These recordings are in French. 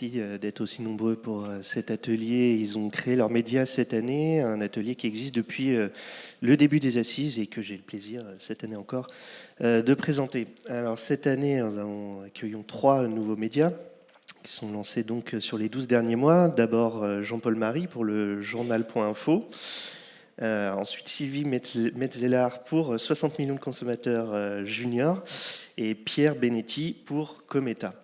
Merci d'être aussi nombreux pour cet atelier. Ils ont créé leur média cette année, un atelier qui existe depuis le début des assises et que j'ai le plaisir, cette année encore, de présenter. Alors cette année, nous accueillons 3 nouveaux médias qui sont lancés donc sur les 12 derniers mois. D'abord Jean-Paul Marie pour le journal.info. Ensuite Sylvie Metzeler pour 60 millions de consommateurs juniors et Pierre Benetti pour Cometa.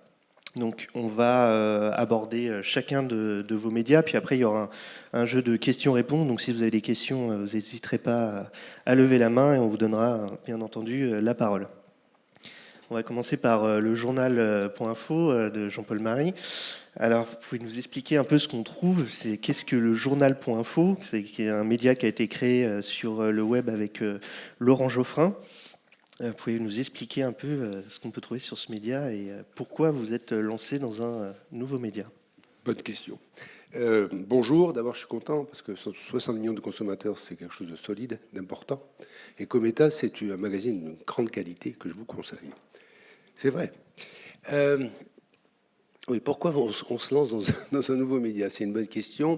Donc on va aborder chacun de vos médias, puis après il y aura un jeu de questions-réponses. Donc si vous avez des questions, vous n'hésiterez pas à lever la main et on vous donnera bien entendu la parole. On va commencer par le journal.info de Jean-Paul Marie. Alors vous pouvez nous expliquer un peu ce qu'on trouve, c'est qu'est-ce que le journal.info, c'est un média qui a été créé sur le web avec Laurent Geoffrin. Vous pouvez nous expliquer un peu ce qu'on peut trouver sur ce média et pourquoi vous êtes lancé dans un nouveau média? Bonne question. Bonjour, d'abord je suis content parce que 60 millions de consommateurs, c'est quelque chose de solide, d'important. Et Cometa, c'est un magazine de grande qualité que je vous conseille. C'est vrai. Oui, pourquoi on se lance dans un nouveau média? C'est une bonne question.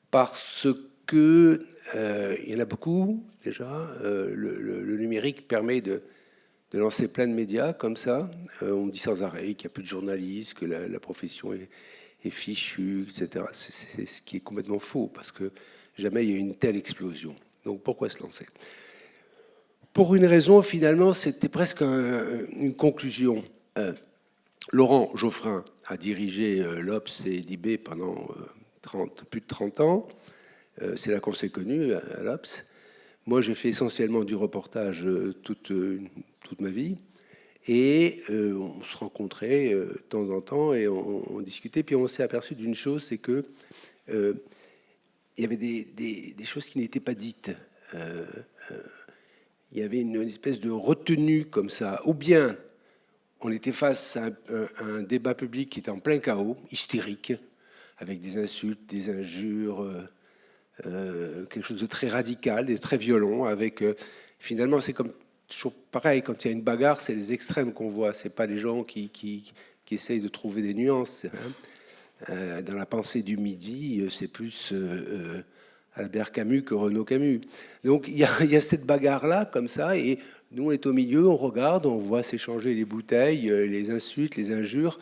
Parce que il y en a beaucoup déjà. Le numérique permet de lancer plein de médias comme ça. On dit sans arrêt qu'il n'y a plus de journalistes, que la profession est fichue, etc. C'est ce qui est complètement faux, parce que jamais il y a eu une telle explosion. Donc pourquoi se lancer? Pour une raison, finalement, c'était presque une conclusion. Laurent Geoffrin a dirigé l'Obs et l'IB pendant plus de 30 ans. C'est là qu'on s'est connus à l'Obs. Moi, j'ai fait essentiellement du reportage toute ma vie. Et on se rencontrait de temps en temps et on discutait. Puis on s'est aperçu d'une chose, c'est que il y avait des choses qui n'étaient pas dites. Il y avait une espèce de retenue comme ça. Ou bien on était face à un débat public qui était en plein chaos, hystérique, avec des insultes, des injures, quelque chose de très radical et très violent. Avec finalement, c'est comme toujours pareil, quand il y a une bagarre, c'est les extrêmes qu'on voit. C'est pas les gens qui essayent de trouver des nuances. Hein. Dans la pensée du midi, c'est plus Albert Camus que Renaud Camus. Donc il y a cette bagarre-là, comme ça, et nous, on est au milieu, on regarde, on voit s'échanger les bouteilles, les insultes, les injures.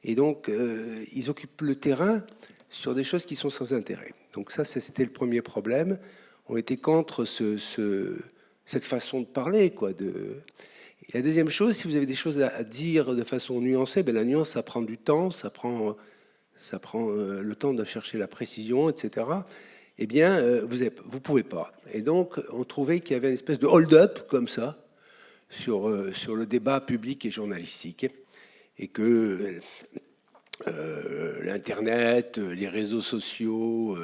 Et donc, ils occupent le terrain sur des choses qui sont sans intérêt. Donc ça, c'était le premier problème. On était contre cette façon de parler, quoi. Et la deuxième chose, si vous avez des choses à dire de façon nuancée, ben la nuance, ça prend du temps, ça prend le temps de chercher la précision, etc. Eh bien, vous pouvez pas. Et donc, on trouvait qu'il y avait une espèce de hold-up comme ça sur le débat public et journalistique, et que l'Internet, les réseaux sociaux,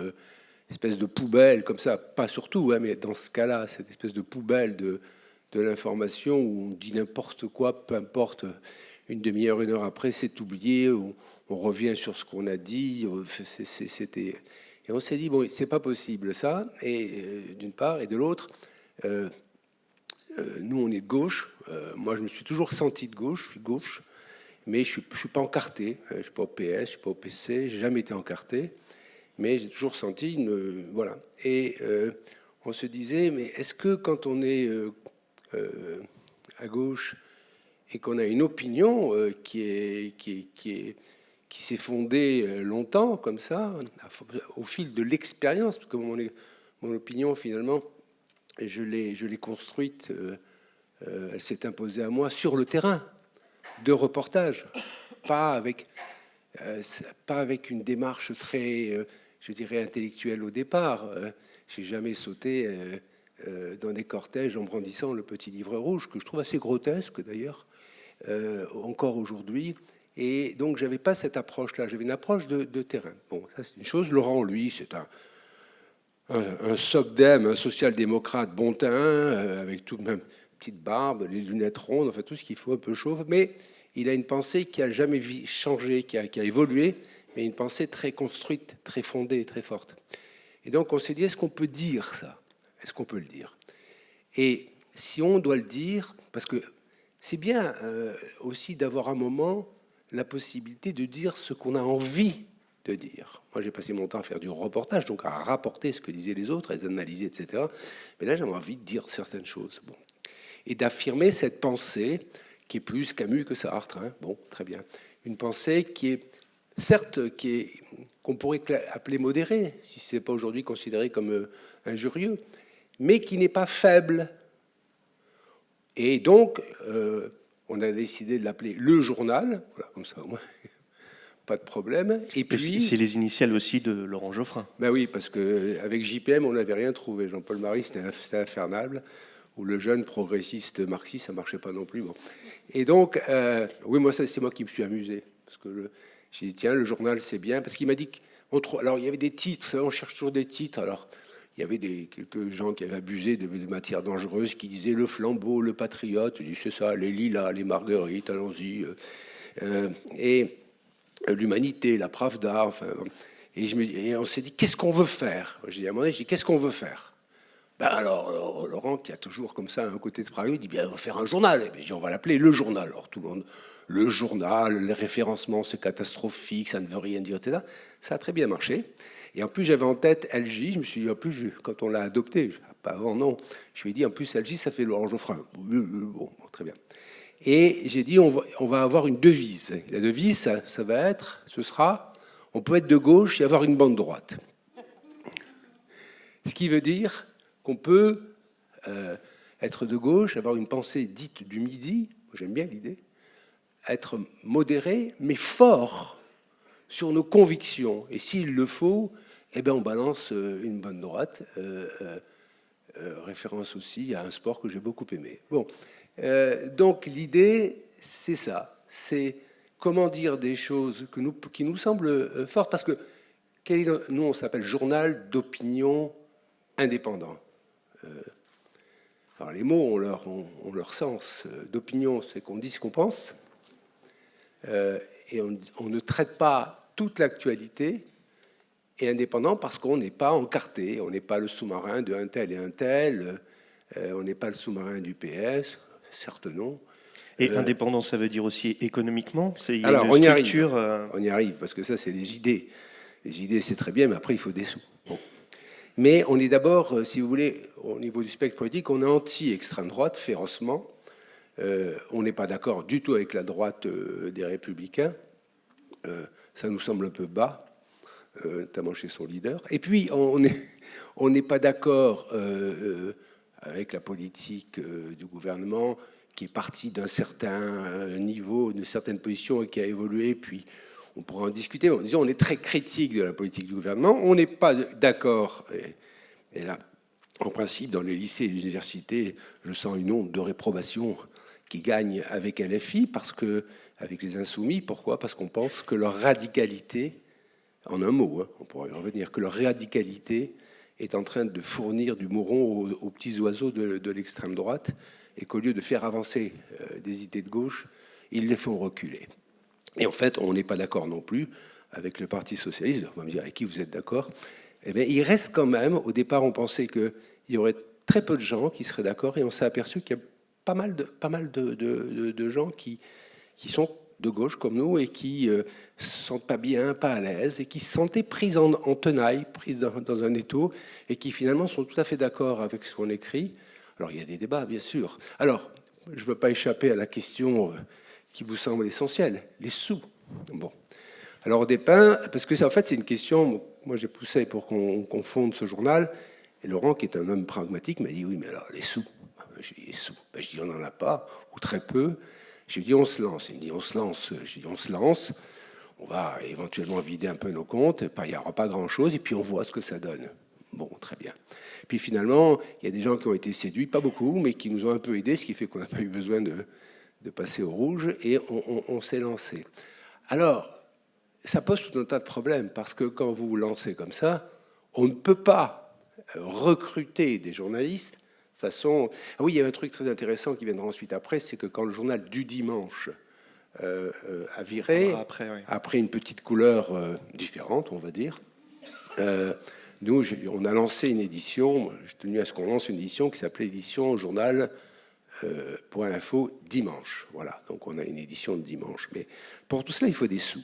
espèce de poubelle comme ça, pas surtout, hein, mais dans ce cas-là, cette espèce de poubelle de l'information où on dit n'importe quoi, peu importe, une demi-heure, une heure après, c'est oublié, on revient sur ce qu'on a dit, c'était... Et on s'est dit, bon, c'est pas possible ça, et d'une part, et de l'autre, nous on est de gauche, moi je me suis toujours senti de gauche, je suis de gauche, mais je suis pas encarté, je suis pas au PS, je suis pas au PC, j'ai jamais été encarté, mais j'ai toujours senti voilà. Et on se disait, mais est-ce que quand on est à gauche et qu'on a une opinion qui s'est fondée longtemps comme ça, au fil de l'expérience, parce que mon opinion finalement, je l'ai construite, elle s'est imposée à moi sur le terrain de reportage, pas avec une démarche très, je dirais, intellectuelle au départ. J'ai jamais sauté dans des cortèges en brandissant le petit livre rouge, que je trouve assez grotesque d'ailleurs, encore aujourd'hui. Et donc, j'avais pas cette approche-là. J'avais une approche de terrain. Bon, ça c'est une chose. Laurent, lui, c'est un SOCDEM, un social-démocrate bon teint, avec tout de même petite barbe, les lunettes rondes, enfin tout ce qu'il faut, un peu chauve, mais il a une pensée qui a jamais changé, qui a évolué, mais une pensée très construite, très fondée, très forte. Et donc on s'est dit, est-ce qu'on peut dire ça? Est-ce qu'on peut le dire? Et si on doit le dire, parce que c'est bien aussi d'avoir un moment, la possibilité de dire ce qu'on a envie de dire. Moi, j'ai passé mon temps à faire du reportage, donc à rapporter ce que disaient les autres, à les analyser, etc. Mais là, j'avais envie de dire certaines choses. Bon. Et d'affirmer cette pensée qui est plus Camus que Sartre. Hein. Bon, très bien. Une pensée qui est, certes, qu'on pourrait appeler modérée, si ce n'est pas aujourd'hui considéré comme injurieux, mais qui n'est pas faible. Et donc, on a décidé de l'appeler Le Journal, voilà, comme ça au moins, pas de problème. Et puis, c'est les initiales aussi de Laurent Geoffrin. Ben oui, parce qu'avec JPM, on n'avait rien trouvé. Jean-Paul Marie, c'était infernal. Ou le jeune progressiste marxiste, ça ne marchait pas non plus. Bon. Et donc, oui, moi, c'est moi qui me suis amusé. Parce que j'ai dit, tiens, le journal, c'est bien. Parce qu'il m'a dit alors, il y avait des titres, on cherche toujours des titres. Alors, il y avait quelques gens qui avaient abusé de matières dangereuses, qui disaient le flambeau, le patriote. Je dis, c'est ça, les lilas, les marguerites, allons-y. Et l'humanité, la Pravda, enfin. Et on s'est dit, qu'est-ce qu'on veut faire? J'ai dit à un moment donné, qu'est-ce qu'on veut faire? Ben alors, Laurent, qui a toujours comme ça un côté de travail, il dit, bien, on va faire un journal. Et bien, on va l'appeler Le Journal. Alors, tout le monde, le journal, les référencements, c'est catastrophique, ça ne veut rien dire, etc. Ça a très bien marché. Et en plus, j'avais en tête LJ. Je me suis dit, en plus, quand on l'a adopté, pas avant, non, je lui ai dit, en plus, LJ, ça fait Laurent Geoffrin. Bon, très bien. Et j'ai dit, on va avoir une devise. La devise, ce sera, on peut être de gauche et avoir une bande droite. Ce qui veut dire qu'on peut être de gauche, avoir une pensée dite du midi, j'aime bien l'idée, être modéré, mais fort sur nos convictions. Et s'il le faut, eh bien, on balance une bonne droite. Référence aussi à un sport que j'ai beaucoup aimé. Bon, donc l'idée, c'est ça. C'est comment dire des choses qui nous semblent fortes. Parce que nous, on s'appelle journal d'opinion indépendant. Alors les mots ont leur sens. D'opinion, c'est qu'on dit ce qu'on pense. Et on ne traite pas toute l'actualité. Et indépendant parce qu'on n'est pas encarté. On n'est pas le sous-marin de un tel et un tel. On n'est pas le sous-marin du PS. Certes non. Et indépendant, ça veut dire aussi économiquement? Alors, on y arrive. On y arrive, parce que ça, c'est les idées. Les idées, c'est très bien, mais après, il faut des sous. Bon. Mais on est d'abord, si vous voulez, au niveau du spectre politique, on est anti-extrême droite, férocement. On n'est pas d'accord du tout avec la droite des Républicains. Ça nous semble un peu bas, notamment chez son leader. Et puis, on n'est pas d'accord avec la politique du gouvernement qui est parti d'un certain niveau, d'une certaine position et qui a évolué, puis on pourra en discuter. Mais disons, on est très critique de la politique du gouvernement. On n'est pas d'accord, et là, en principe, dans les lycées et les universités, je sens une onde de réprobation qui gagne avec LFI, parce que, avec les Insoumis. Pourquoi? Parce qu'on pense que leur radicalité, en un mot, on pourra y revenir, que leur radicalité est en train de fournir du mouron aux petits oiseaux de l'extrême droite, et qu'au lieu de faire avancer des idées de gauche, ils les font reculer. Et en fait, on n'est pas d'accord non plus avec le Parti socialiste. On va me dire, avec qui vous êtes d'accord? Eh bien, il reste quand même, au départ, on pensait qu'il y aurait très peu de gens qui seraient d'accord, et on s'est aperçu qu'il y a pas mal de gens qui sont de gauche comme nous et qui ne se sentent pas bien, pas à l'aise, et qui se sentaient pris en tenaille, pris dans un étau, et qui finalement sont tout à fait d'accord avec ce qu'on écrit. Alors il y a des débats, bien sûr. Alors, je ne veux pas échapper à la question qui vous semble essentielle, les sous. Bon. Alors au départ, parce que en fait c'est une question, moi j'ai poussé pour qu'on fonde ce journal, et Laurent, qui est un homme pragmatique, m'a dit, oui, mais alors les sous. Je dis, les sous. Ben, je dis, on n'en a pas, ou très peu. Je lui dis, on se lance. Il me dit, on se lance. Je dis, on se lance. On va éventuellement vider un peu nos comptes. Il n'y aura pas grand-chose. Et puis, on voit ce que ça donne. Bon, très bien. Puis, finalement, il y a des gens qui ont été séduits, pas beaucoup, mais qui nous ont un peu aidés, ce qui fait qu'on n'a pas eu besoin de passer au rouge. Et on s'est lancé. Alors, ça pose tout un tas de problèmes, parce que quand vous vous lancez comme ça, on ne peut pas recruter des journalistes façon... Ah oui, il y a un truc très intéressant qui viendra ensuite après, c'est que quand le journal du dimanche a viré, après une petite couleur différente, on va dire, nous, on a lancé une édition, j'ai tenu à ce qu'on lance une édition qui s'appelait édition journal .info dimanche. Voilà, donc on a une édition de dimanche. Mais pour tout cela, il faut des sous.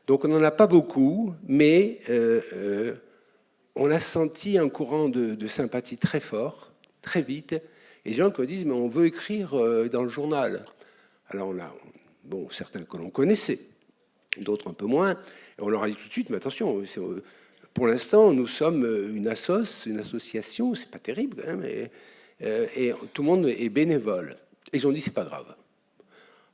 Donc on n'en a pas beaucoup, mais on a senti un courant de sympathie très fort, très vite. Et les gens qui me disent, mais on veut écrire dans le journal. Alors on a, bon, certains que l'on connaissait, d'autres un peu moins. Et on leur a dit tout de suite, mais attention, pour l'instant, nous sommes une association, c'est pas terrible quand même, et tout le monde est bénévole. Et ils ont dit, c'est pas grave.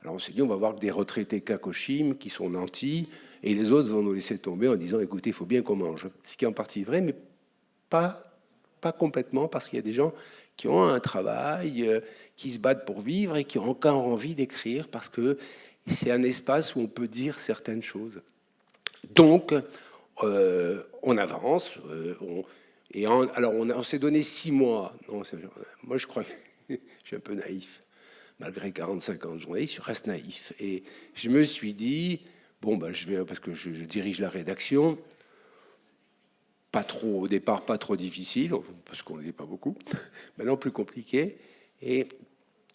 Alors on s'est dit, on va voir que des retraités Kakoshim qui sont nantis, et les autres vont nous laisser tomber en disant, écoutez, il faut bien qu'on mange. Ce qui est en partie vrai, mais pas complètement, parce qu'il y a des gens qui ont un travail, qui se battent pour vivre et qui ont encore envie d'écrire, parce que c'est un espace où on peut dire certaines choses. Donc, on avance, alors on s'est donné 6 mois. Non, moi, je crois que je suis un peu naïf. Malgré 45 ans de journaliste, je reste naïf. Et je me suis dit, bon, ben, je vais, parce que je dirige la rédaction, pas trop, au départ, pas trop difficile, parce qu'on n'est pas beaucoup, maintenant plus compliqué. Et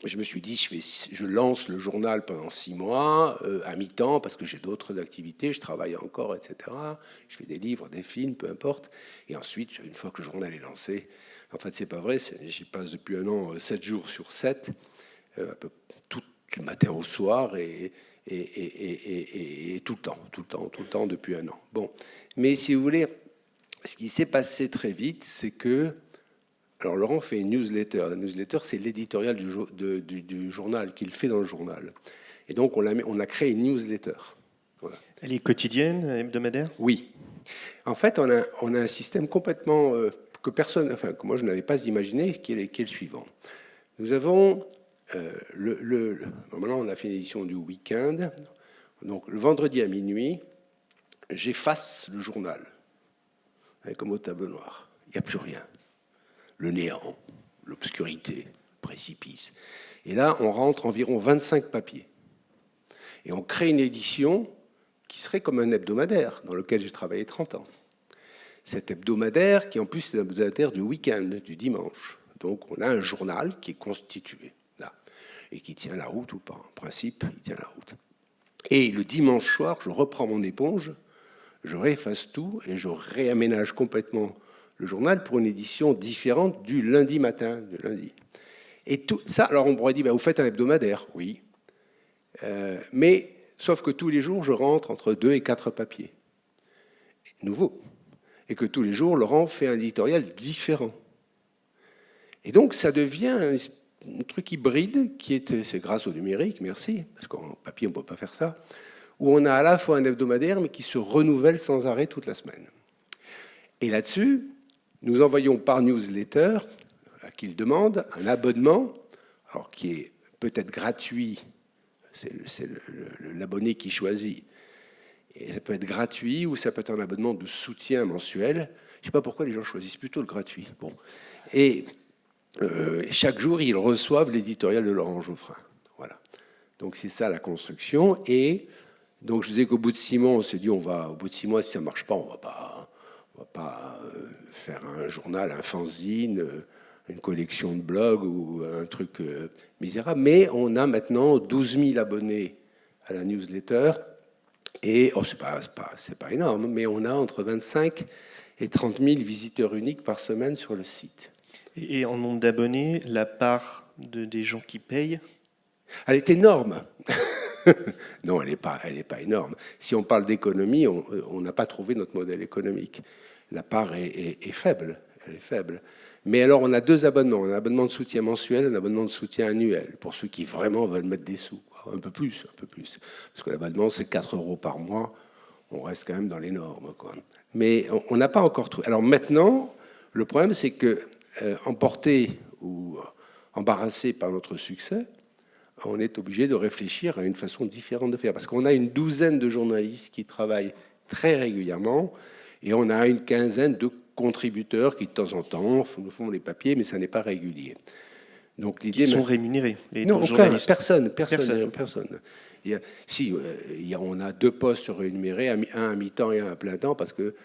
je me suis dit, je lance le journal pendant 6 mois, à mi-temps, parce que j'ai d'autres activités, je travaille encore, etc. Je fais des livres, des films, peu importe. Et ensuite, une fois que le journal est lancé, en fait, c'est pas vrai, j'y passe depuis un an 7 jours sur 7, tout du matin au soir, et tout le temps depuis un an. Bon, mais si vous voulez, ce qui s'est passé très vite, c'est que, alors Laurent fait une newsletter. La newsletter, c'est l'éditorial du journal, qu'il fait dans le journal. Et donc, on a créé une newsletter. Voilà. Elle est quotidienne, hebdomadaire? Oui. En fait, on a un système complètement que personne, enfin, que moi je n'avais pas imaginé, qui est le suivant. Nous avons, maintenant on a fait une édition du week-end. Donc, le vendredi à minuit, j'efface le journal, comme au tableau noir. Il n'y a plus rien. Le néant, l'obscurité, le précipice. Et là, on rentre environ 25 papiers. Et on crée une édition qui serait comme un hebdomadaire, dans lequel j'ai travaillé 30 ans. Cet hebdomadaire, qui en plus est un hebdomadaire du week-end, du dimanche. Donc on a un journal qui est constitué, là, et qui tient la route ou pas. En principe, il tient la route. Et le dimanche soir, je reprends mon éponge, je réefface tout, et je réaménage complètement le journal pour une édition différente du lundi matin, du lundi. Et tout ça, alors on pourrait dire, ben, vous faites un hebdomadaire, oui. Mais, sauf que tous les jours, je rentre entre 2 et 4 papiers nouveaux. Et que tous les jours, Laurent fait un éditorial différent. Et donc, ça devient un truc hybride, c'est grâce au numérique, merci, parce qu'en papier, on ne peut pas faire ça, où on a à la fois un hebdomadaire, mais qui se renouvelle sans arrêt toute la semaine. Et là-dessus, nous envoyons par newsletter, à qui il demande, un abonnement, alors qui est peut-être gratuit, c'est l'abonné qui choisit. Et ça peut être gratuit ou ça peut être un abonnement de soutien mensuel. Je ne sais pas pourquoi les gens choisissent plutôt le gratuit. Bon. Et chaque jour, ils reçoivent l'éditorial de Laurent Geoffrin. Voilà. Donc c'est ça la construction. Et donc je disais qu'au bout de 6 mois, on s'est dit, au bout de 6 mois, si ça ne marche pas, on ne va pas faire un journal, un fanzine, une collection de blogs ou un truc misérable. Mais on a maintenant 12 000 abonnés à la newsletter. Et c'est pas énorme, mais on a entre 25 et 30 000 visiteurs uniques par semaine sur le site. Et en nombre d'abonnés, la part des gens qui payent? Elle est énorme. Non, elle n'est pas énorme. Si on parle d'économie, on n'a pas trouvé notre modèle économique. La part est faible. Elle est faible. Mais alors, on a 2 abonnements. Un abonnement de soutien mensuel et un abonnement de soutien annuel, pour ceux qui vraiment veulent mettre des sous. Un peu plus. Parce que l'abonnement, c'est 4 € par mois. On reste quand même dans les normes, quoi. Mais on n'a pas encore trouvé. Alors maintenant, le problème, c'est que, emporté ou embarrassé par notre succès, on est obligé de réfléchir à une façon différente de faire. Parce qu'on a une douzaine de journalistes qui travaillent très régulièrement et on a une quinzaine de contributeurs qui, de temps en temps, nous font les papiers, mais ça n'est pas régulier. Donc, l'idée, qui sont rémunérés, les non, journalistes? Personne. On a 2 postes rémunérés, un à mi-temps et un à plein temps, parce que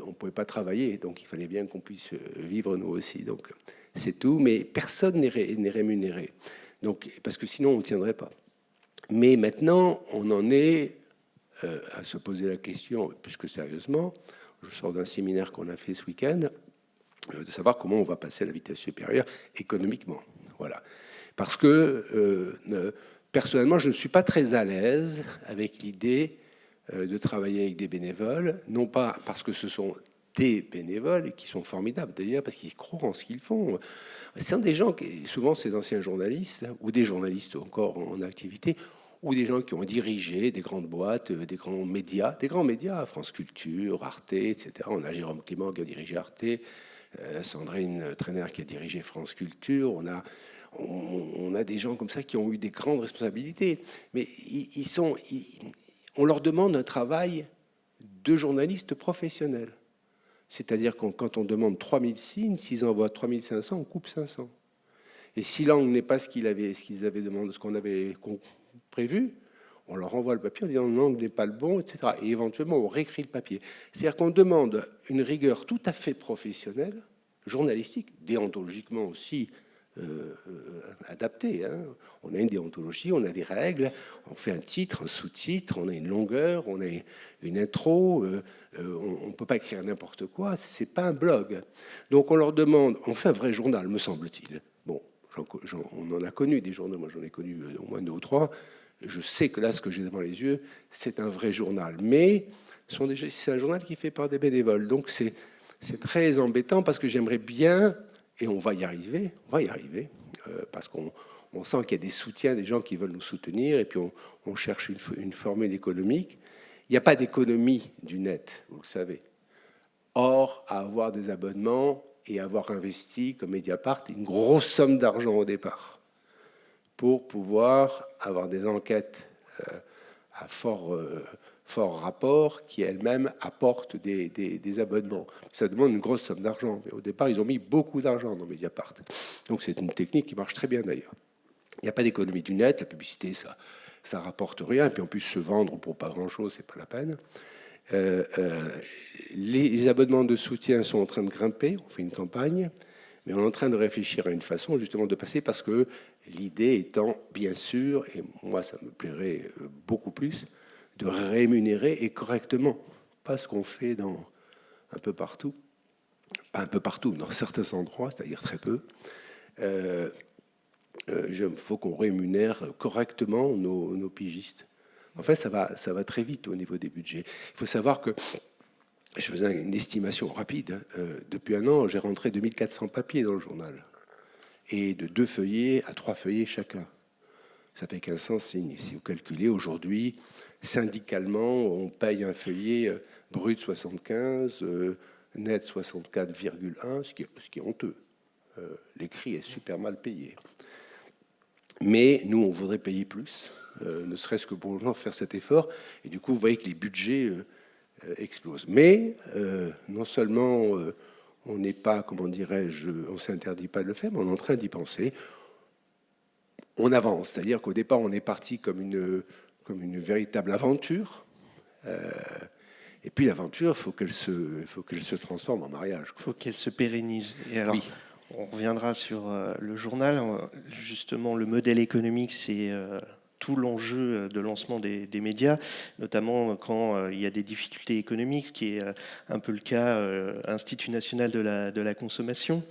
on ne pouvait pas travailler, donc il fallait bien qu'on puisse vivre nous aussi. Donc c'est tout, mais personne n'est rémunéré. Donc, parce que sinon on ne tiendrait pas. Mais maintenant, on en est à se poser la question, plus que sérieusement. Je sors d'un séminaire qu'on a fait ce week-end, de savoir comment on va passer à la vitesse supérieure économiquement. Voilà. Parce que personnellement, je ne suis pas très à l'aise avec l'idée de travailler avec des bénévoles, non pas parce que ce sont des bénévoles et qui sont formidables d'ailleurs, parce qu'ils croient en ce qu'ils font. Ce sont des gens qui, souvent, c'est d'anciens journalistes ou des journalistes encore en activité, ou des gens qui ont dirigé des grandes boîtes, des grands médias, France Culture, Arte, etc. On a Jérôme Clément qui a dirigé Arte, Sandrine Trainer qui a dirigé France Culture, on a des gens comme ça qui ont eu des grandes responsabilités, mais on leur demande un travail de journalistes professionnels. C'est-à-dire que quand on demande 3000 signes, s'ils envoient 3500, on coupe 500. Et si l'angle n'est pas ce qu'ils avaient demandé, ce qu'on avait prévu, on leur envoie le papier en disant l'angle n'est pas le bon, etc. Et éventuellement, on réécrit le papier. C'est-à-dire qu'on demande une rigueur tout à fait professionnelle, journalistique, déontologiquement aussi adaptée. Hein. On a une déontologie, on a des règles, on fait un titre, un sous-titre, on a une longueur, on a une intro, on ne peut pas écrire n'importe quoi, c'est pas un blog. Donc on leur demande, on fait un vrai journal, me semble-t-il. Bon, on en a connu des journaux, moi j'en ai connu au moins 2 ou 3. Je sais que là, ce que j'ai devant les yeux, c'est un vrai journal. Mais c'est un journal qui est fait par des bénévoles. Donc c'est très embêtant parce que j'aimerais bien, et on va y arriver, parce qu'on sent qu'il y a des soutiens, des gens qui veulent nous soutenir, et puis on cherche une formule économique. Il n'y a pas d'économie du net, vous le savez. Or, à avoir des abonnements et avoir investi, comme Mediapart, une grosse somme d'argent au départ pour pouvoir avoir des enquêtes à fort rapport qui elles-mêmes apportent des abonnements. Ça demande une grosse somme d'argent. Mais au départ, ils ont mis beaucoup d'argent dans Mediapart. Donc c'est une technique qui marche très bien d'ailleurs. Il n'y a pas d'économie du net. La publicité, ça rapporte rien. Et puis en plus, se vendre pour pas grand-chose, c'est pas la peine. Les abonnements de soutien sont en train de grimper. On fait une campagne. Mais on est en train de réfléchir à une façon justement de passer, parce que l'idée étant, bien sûr, et moi ça me plairait beaucoup plus, de rémunérer et correctement, pas ce qu'on fait un peu partout, pas un peu partout, dans certains endroits, c'est-à-dire très peu. Il faut qu'on rémunère correctement nos pigistes. En fait, ça va très vite au niveau des budgets. Il faut savoir que, je faisais une estimation rapide, depuis 1 an, j'ai rentré 2400 papiers dans le journal, et de 2 feuillets à 3 feuillets chacun. Ça fait 1500 signes. Si vous calculez, aujourd'hui, syndicalement, on paye un feuillet brut 75, net 64,1, ce qui est honteux. L'écrit est super mal payé. Mais nous, on voudrait payer plus, ne serait-ce que pour faire cet effort. Et du coup, vous voyez que les budgets explosent. Mais non seulement on n'est pas, comment dirais-je, on ne s'interdit pas de le faire, mais on est en train d'y penser. On avance, c'est-à-dire qu'au départ, on est parti comme une véritable aventure. Et puis l'aventure, il faut qu'elle se transforme en mariage. Il faut qu'elle se pérennise. Et alors, oui. On reviendra sur le journal. Justement, le modèle économique, c'est tout l'enjeu de lancement des médias, notamment quand il y a des difficultés économiques, ce qui est un peu le cas Institut national de la consommation,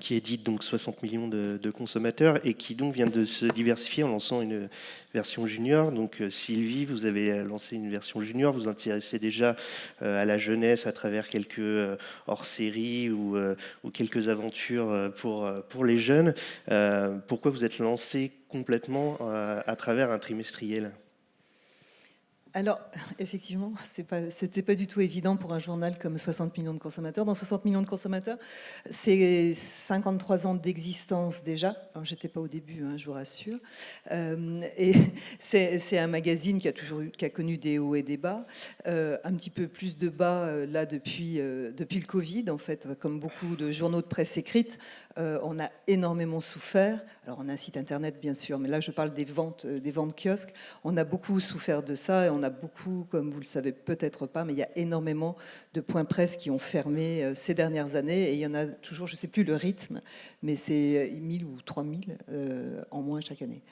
qui édite donc 60 millions de consommateurs et qui donc vient de se diversifier en lançant une version junior. Donc Sylvie, vous avez lancé une version junior, vous intéressez déjà à la jeunesse à travers quelques hors-séries ou quelques aventures pour les jeunes. Pourquoi vous êtes lancé complètement à travers un trimestriel ? Alors, effectivement, c'était pas du tout évident pour un journal comme 60 millions de consommateurs. Dans 60 millions de consommateurs, c'est 53 ans d'existence déjà. Alors, j'étais pas au début, hein, je vous rassure. Et c'est un magazine qui a connu des hauts et des bas. Un petit peu plus de bas là depuis le Covid. En fait, comme beaucoup de journaux de presse écrite, on a énormément souffert. Alors on a un site internet bien sûr, mais là je parle des ventes kiosques. On a beaucoup souffert de ça et on a beaucoup, comme vous le savez peut-être pas, mais il y a énormément de points presse qui ont fermé ces dernières années et il y en a toujours, je ne sais plus le rythme, mais c'est 1000 ou 3000 en moins chaque année.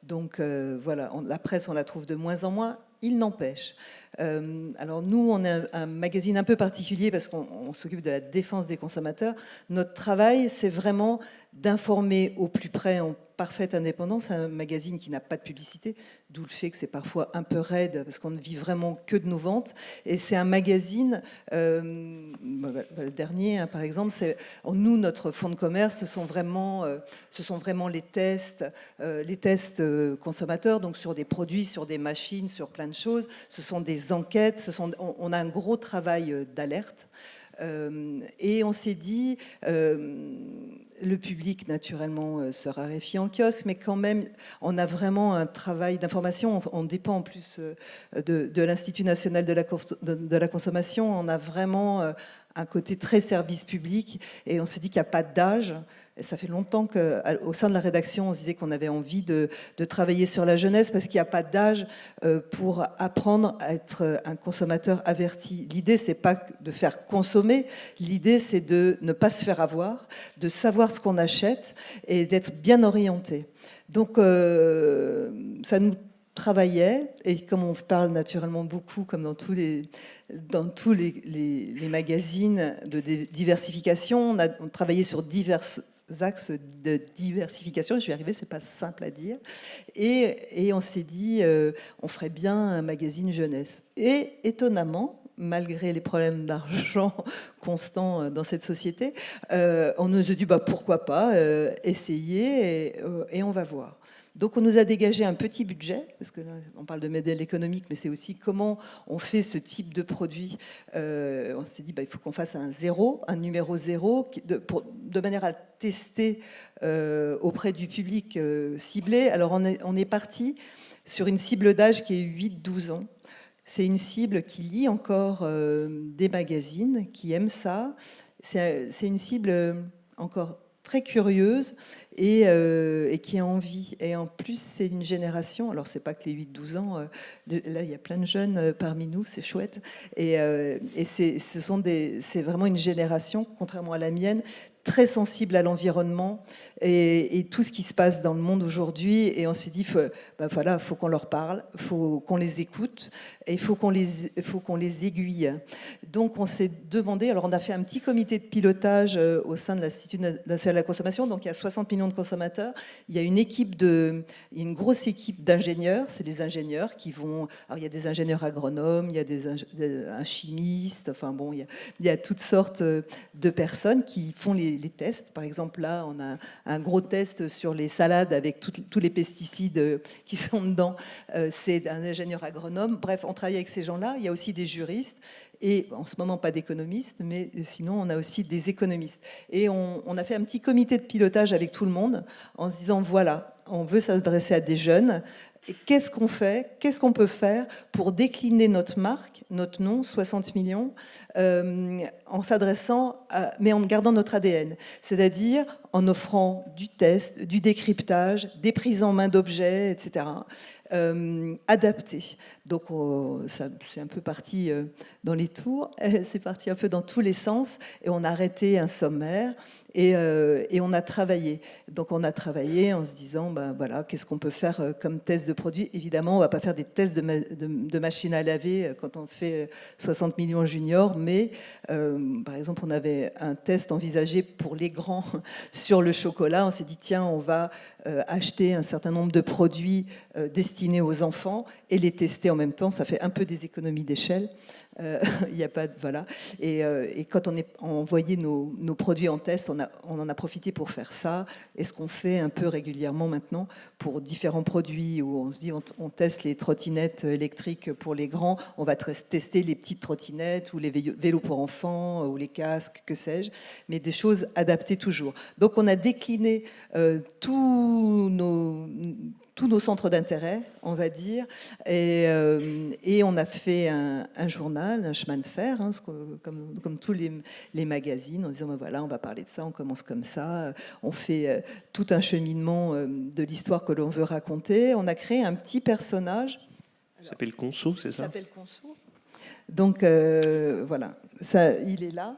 Donc voilà, la presse on la trouve de moins en moins. Il n'empêche. Alors nous, on est un magazine un peu particulier parce qu'on s'occupe de la défense des consommateurs. Notre travail, c'est vraiment d'informer au plus près en parfaite indépendance. C'est un magazine qui n'a pas de publicité, d'où le fait que c'est parfois un peu raide parce qu'on ne vit vraiment que de nos ventes. Et c'est un magazine, le dernier hein, par exemple, nous, notre fonds de commerce, ce sont vraiment les tests consommateurs, donc sur des produits, sur des machines, sur plein de choses. Ce sont des enquêtes, on a un gros travail d'alerte. Et on s'est dit, le public naturellement se raréfie en kiosque, mais quand même, on a vraiment un travail d'information. On dépend en plus de l'Institut national de la consommation. On a vraiment un côté très service public et on se dit qu'il n'y a pas d'âge. Et ça fait longtemps qu'au sein de la rédaction, on se disait qu'on avait envie de travailler sur la jeunesse parce qu'il n'y a pas d'âge pour apprendre à être un consommateur averti. L'idée, c'est pas de faire consommer, l'idée, c'est de ne pas se faire avoir, de savoir ce qu'on achète et d'être bien orienté. Donc, ça nous travaillait, et comme on parle naturellement beaucoup, comme dans tous les magazines de diversification, on travaillait sur divers axes de diversification, je vais y arriver, c'est pas simple à dire, et on s'est dit, on ferait bien un magazine jeunesse. Et étonnamment, malgré les problèmes d'argent constants dans cette société, on nous a dit pourquoi pas essayer et on va voir. Donc on nous a dégagé un petit budget, parce que là, on parle de modèle économique, mais c'est aussi comment on fait ce type de produit. On s'est dit il faut qu'on fasse un numéro 0, de manière à tester auprès du public ciblé. Alors on est parti sur une cible d'âge qui est 8-12 ans. C'est une cible qui lit encore des magazines, qui aime ça. C'est une cible encore très curieuse et qui a envie. Et en plus, c'est une génération, alors c'est pas que les 8-12 ans, là il y a plein de jeunes parmi nous, c'est chouette. Et c'est vraiment une génération, contrairement à la mienne, très sensible à l'environnement et tout ce qui se passe dans le monde aujourd'hui. Et on s'est dit, faut qu'on leur parle, faut qu'on les écoute et il faut qu'on les aiguille. Donc on s'est demandé, alors on a fait un petit comité de pilotage au sein de l'Institut national de la consommation, donc il y a 60 millions de consommateurs. Il y a une grosse équipe d'ingénieurs, c'est des ingénieurs qui vont... Alors il y a des ingénieurs agronomes, il y a un chimiste, enfin bon, il y a toutes sortes de personnes qui font les tests. Par exemple, là, on a un gros test sur les salades avec tous les pesticides qui sont dedans. C'est un ingénieur agronome. Bref, on travaille avec ces gens-là. Il y a aussi des juristes. Et en ce moment, pas d'économistes, mais sinon, on a aussi des économistes. Et on a fait un petit comité de pilotage avec tout le monde en se disant, voilà, on veut s'adresser à des jeunes. Et qu'est-ce qu'on fait? Qu'est-ce qu'on peut faire pour décliner notre marque, notre nom, 60 millions, en s'adressant, mais en gardant notre ADN, c'est-à-dire en offrant du test, du décryptage, des prises en main d'objets, etc., adaptés. Donc c'est un peu parti dans les tours, c'est parti un peu dans tous les sens, et on a arrêté un sommaire. Et on a travaillé. Donc on a travaillé en se disant, voilà, qu'est-ce qu'on peut faire comme test de produit? Évidemment, on ne va pas faire des tests de machines à laver quand on fait 60 millions juniors, mais par exemple, on avait un test envisagé pour les grands sur le chocolat. On s'est dit, tiens, on va acheter un certain nombre de produits destinés aux enfants et les tester en même temps. Ça fait un peu des économies d'échelle. Il y a pas de, voilà. Et quand on a envoyé nos produits en test, on en a profité pour faire ça. Et ce qu'on fait un peu régulièrement maintenant pour différents produits où on se dit on teste les trottinettes électriques pour les grands, on va tester les petites trottinettes ou les vélos pour enfants ou les casques, que sais-je, mais des choses adaptées toujours. Donc on a décliné tous tous nos centres d'intérêt, on va dire, et on a fait un journal, un chemin de fer, hein, comme tous les magazines, en disant ben voilà, on va parler de ça, on commence comme ça, on fait tout un cheminement de l'histoire que l'on veut raconter. On a créé un petit personnage. Ça s'appelle Conso, c'est ça? Il s'appelle Conso. Donc voilà, ça, il est là.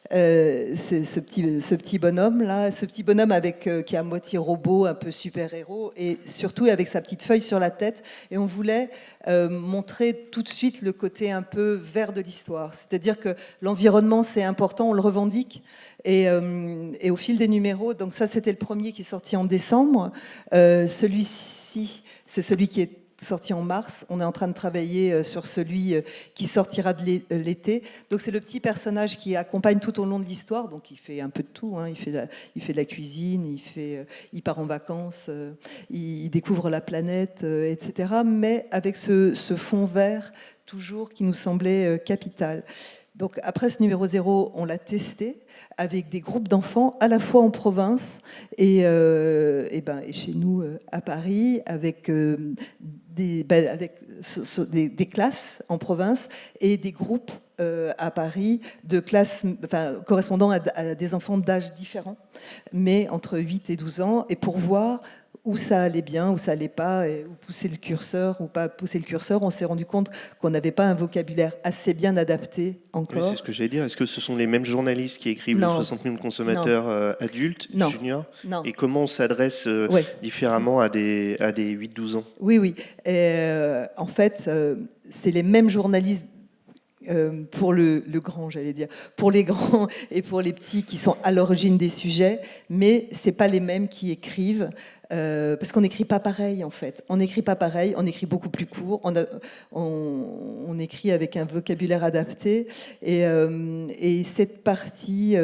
C'est ce petit bonhomme là, ce petit bonhomme avec qui est à moitié robot, un peu super-héros, et surtout avec sa petite feuille sur la tête. Et on voulait montrer tout de suite le côté un peu vert de l'histoire, c'est-à-dire que l'environnement c'est important, on le revendique. Et au fil des numéros, donc ça c'était le premier qui est sorti en décembre. Celui-ci, c'est celui qui est sorti en mars. On est en train de travailler sur celui qui sortira de l'été. Donc c'est le petit personnage qui accompagne tout au long de l'histoire. Donc il fait un peu de tout. Hein. Il fait de la cuisine, il part en vacances, il découvre la planète, etc. Mais avec ce fond vert toujours qui nous semblait capital. Donc après ce numéro 0, on l'a testé avec des groupes d'enfants à la fois en province et chez nous à Paris, avec des classes en province et des groupes à Paris de classes correspondant à des enfants d'âge différents, mais entre 8 et 12 ans, et pour voir où ça allait bien, où ça allait pas, et où pousser le curseur ou pas pousser le curseur. On s'est rendu compte qu'on n'avait pas un vocabulaire assez bien adapté encore. Oui, c'est ce que j'allais dire. Est-ce que ce sont les mêmes journalistes qui écrivent Non. les 60 millions de consommateurs adultes, Non. juniors? Non. Et comment on s'adresse différemment à des 8-12 ans? Oui. En fait, c'est les mêmes journalistes pour le grand, j'allais dire, pour les grands et pour les petits qui sont à l'origine des sujets, mais c'est pas les mêmes qui écrivent. Parce qu'on n'écrit pas pareil en fait. On n'écrit pas pareil, on écrit beaucoup plus court, on écrit avec un vocabulaire adapté. Et cette partie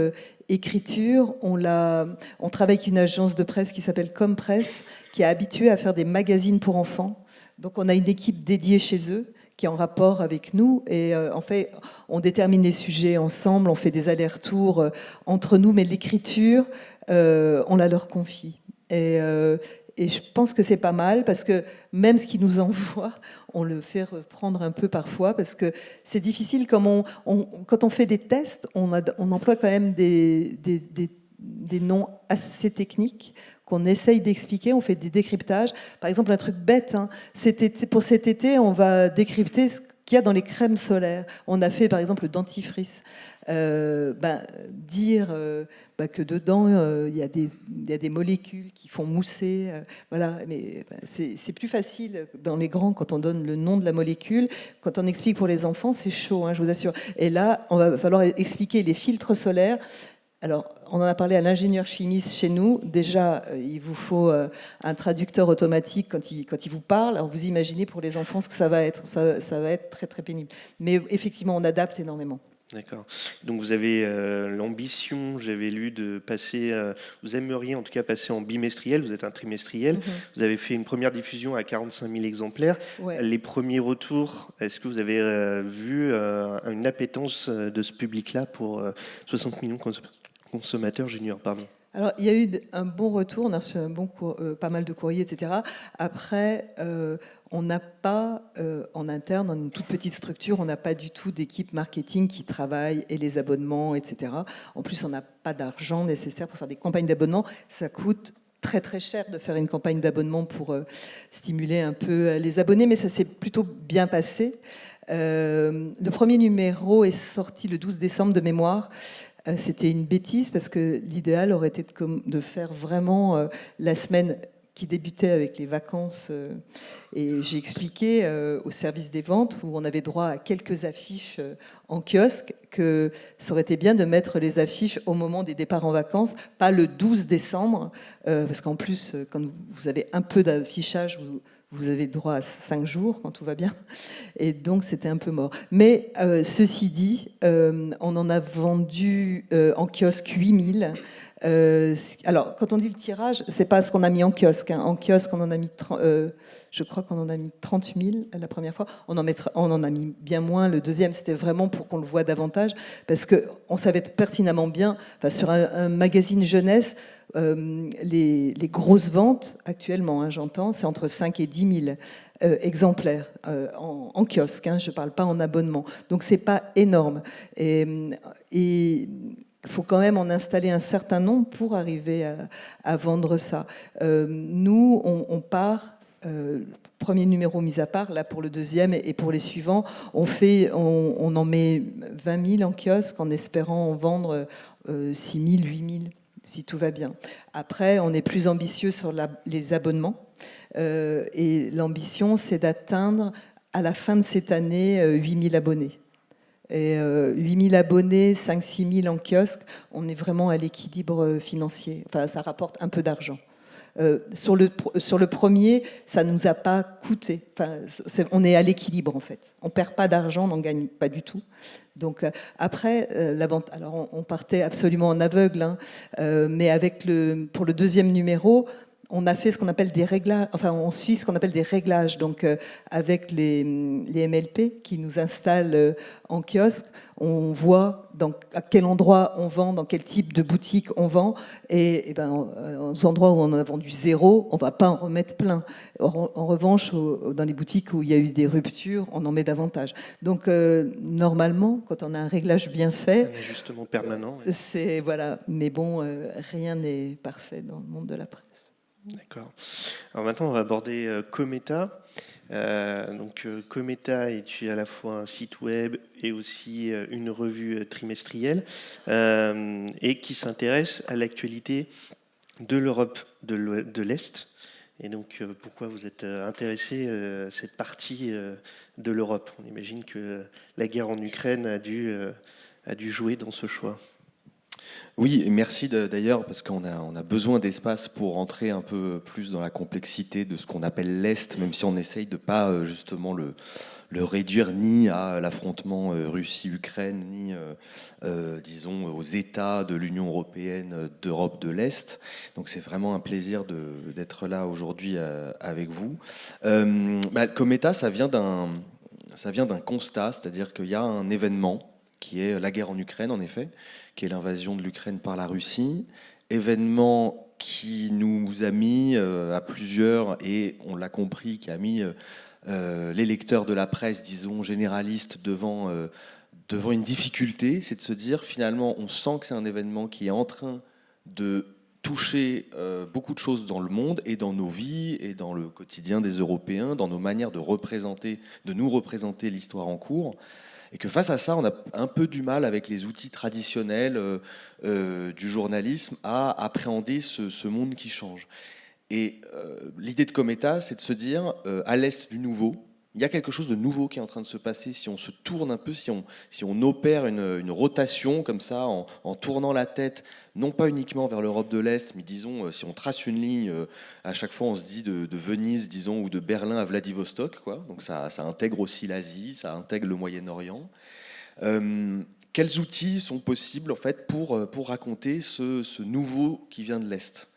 écriture, on travaille avec une agence de presse qui s'appelle Compress, qui est habituée à faire des magazines pour enfants. Donc on a une équipe dédiée chez eux qui est en rapport avec nous, et en fait on détermine les sujets ensemble, on fait des allers-retours entre nous, mais l'écriture on la leur confie. Et je pense que c'est pas mal, parce que même ce qu'ils nous envoient, on le fait reprendre un peu parfois, parce que c'est difficile, comme quand on fait des tests, on emploie quand même des noms assez techniques qu'on essaye d'expliquer, on fait des décryptages. Par exemple, un truc bête, hein, pour cet été, on va décrypter ce qu'il y a dans les crèmes solaires. On a fait, par exemple, le dentifrice. Dire que dedans, il y a des molécules qui font mousser. Voilà. Mais c'est plus facile dans les grands quand on donne le nom de la molécule. Quand on explique pour les enfants, c'est chaud, hein, je vous assure. Et là, on va falloir expliquer les filtres solaires. Alors, on en a parlé à l'ingénieur chimiste chez nous. Déjà, il vous faut un traducteur automatique quand il vous parle. Alors, vous imaginez pour les enfants ce que ça va être. Ça va être très, très pénible. Mais effectivement, on adapte énormément. D'accord. Donc vous avez l'ambition, j'avais lu, de passer, vous aimeriez en tout cas passer en bimestriel, vous êtes un trimestriel, Vous avez fait une première diffusion à 45 000 exemplaires. Ouais. Les premiers retours, est-ce que vous avez vu une appétence de ce public-là pour 60 millions de consommateurs juniors, pardon? Alors, il y a eu un bon retour, on a reçu pas mal de courriers, etc. Après, on n'a pas, en interne, dans une toute petite structure, on n'a pas du tout d'équipe marketing qui travaille, et les abonnements, etc. En plus, on n'a pas d'argent nécessaire pour faire des campagnes d'abonnement. Ça coûte très très cher de faire une campagne d'abonnement pour stimuler un peu les abonnés, mais ça s'est plutôt bien passé. Le premier numéro est sorti le 12 décembre de mémoire. C'était une bêtise, parce que l'idéal aurait été de faire vraiment la semaine qui débutait avec les vacances. Et j'ai expliqué au service des ventes, où on avait droit à quelques affiches en kiosque, que ça aurait été bien de mettre les affiches au moment des départs en vacances, pas le 12 décembre, parce qu'en plus, quand vous avez un peu d'affichage, vous avez droit à 5 jours quand tout va bien. Et donc, c'était un peu mort. Mais ceci dit, on en a vendu en kiosque 8000. Alors, quand on dit le tirage, c'est pas ce qu'on a mis en kiosque. En kiosque, on en a mis, je crois qu'on en a mis 30 000 la première fois. On en a mis bien moins. Le deuxième, c'était vraiment pour qu'on le voit davantage, parce qu'on savait pertinemment bien, sur un magazine jeunesse, les grosses ventes actuellement, j'entends, c'est entre 5 et 10 000 exemplaires en kiosque. Je ne parle pas en abonnement. Donc, c'est pas énorme. Et il faut quand même en installer un certain nombre pour arriver à vendre ça. Nous, on part, premier numéro mis à part, là pour le deuxième et pour les suivants, on en met 20 000 en kiosque en espérant en vendre 6 000, 8 000, si tout va bien. Après, on est plus ambitieux sur les abonnements. Et l'ambition, c'est d'atteindre à la fin de cette année 8 000 abonnés. Et 8 000 abonnés, 5-6 000 en kiosque, on est vraiment à l'équilibre financier. Enfin, ça rapporte un peu d'argent. Sur le premier, ça ne nous a pas coûté. Enfin, on est à l'équilibre, en fait. On ne perd pas d'argent, on n'en gagne pas du tout. Donc, après, la vente. Alors, on partait absolument en aveugle, mais pour le deuxième numéro, on a fait ce qu'on appelle des réglages, on suit ce qu'on appelle des réglages, donc avec les MLP qui nous installent en kiosque, on voit à quel endroit on vend, dans quel type de boutique on vend, et aux endroits où on en a vendu 0, on ne va pas en remettre plein. En revanche, dans les boutiques où il y a eu des ruptures, on en met davantage. Donc normalement, quand on a un réglage bien fait, un ajustement permanent. C'est voilà. Mais bon, rien n'est parfait dans le monde de la presse. D'accord. Alors maintenant, on va aborder Cometa. Cometa est à la fois un site web et aussi une revue trimestrielle et qui s'intéresse à l'actualité de l'Europe de l'Est. Et donc, pourquoi vous êtes intéressé à cette partie de l'Europe? On imagine que la guerre en Ukraine a dû jouer dans ce choix. Oui, et merci d'ailleurs, parce qu'on a besoin d'espace pour rentrer un peu plus dans la complexité de ce qu'on appelle l'Est, même si on essaye de ne pas justement le réduire ni à l'affrontement Russie-Ukraine, ni, disons, aux États de l'Union européenne d'Europe de l'Est. Donc c'est vraiment un plaisir d'être là aujourd'hui avec vous. Cometa, ça vient d'un constat, c'est-à-dire qu'il y a un événement qui est la guerre en Ukraine, en effet, qui est l'invasion de l'Ukraine par la Russie. Événement qui nous a mis à plusieurs, et on l'a compris, qui a mis les lecteurs de la presse, disons, généralistes, devant une difficulté, c'est de se dire, finalement, on sent que c'est un événement qui est en train de toucher beaucoup de choses dans le monde et dans nos vies et dans le quotidien des Européens, dans nos manières de nous représenter l'histoire en cours. Et que face à ça, on a un peu du mal avec les outils traditionnels du journalisme à appréhender ce monde qui change. Et l'idée de Cometa, c'est de se dire, à l'est du nouveau, il y a quelque chose de nouveau qui est en train de se passer. Si on se tourne un peu, si on opère une rotation comme ça, en tournant la tête, non pas uniquement vers l'Europe de l'Est, mais disons, si on trace une ligne, à chaque fois on se dit de Venise, disons, ou de Berlin à Vladivostok, quoi. Donc ça intègre aussi l'Asie, ça intègre le Moyen-Orient. Quels outils sont possibles en fait pour raconter ce nouveau qui vient de l'Est?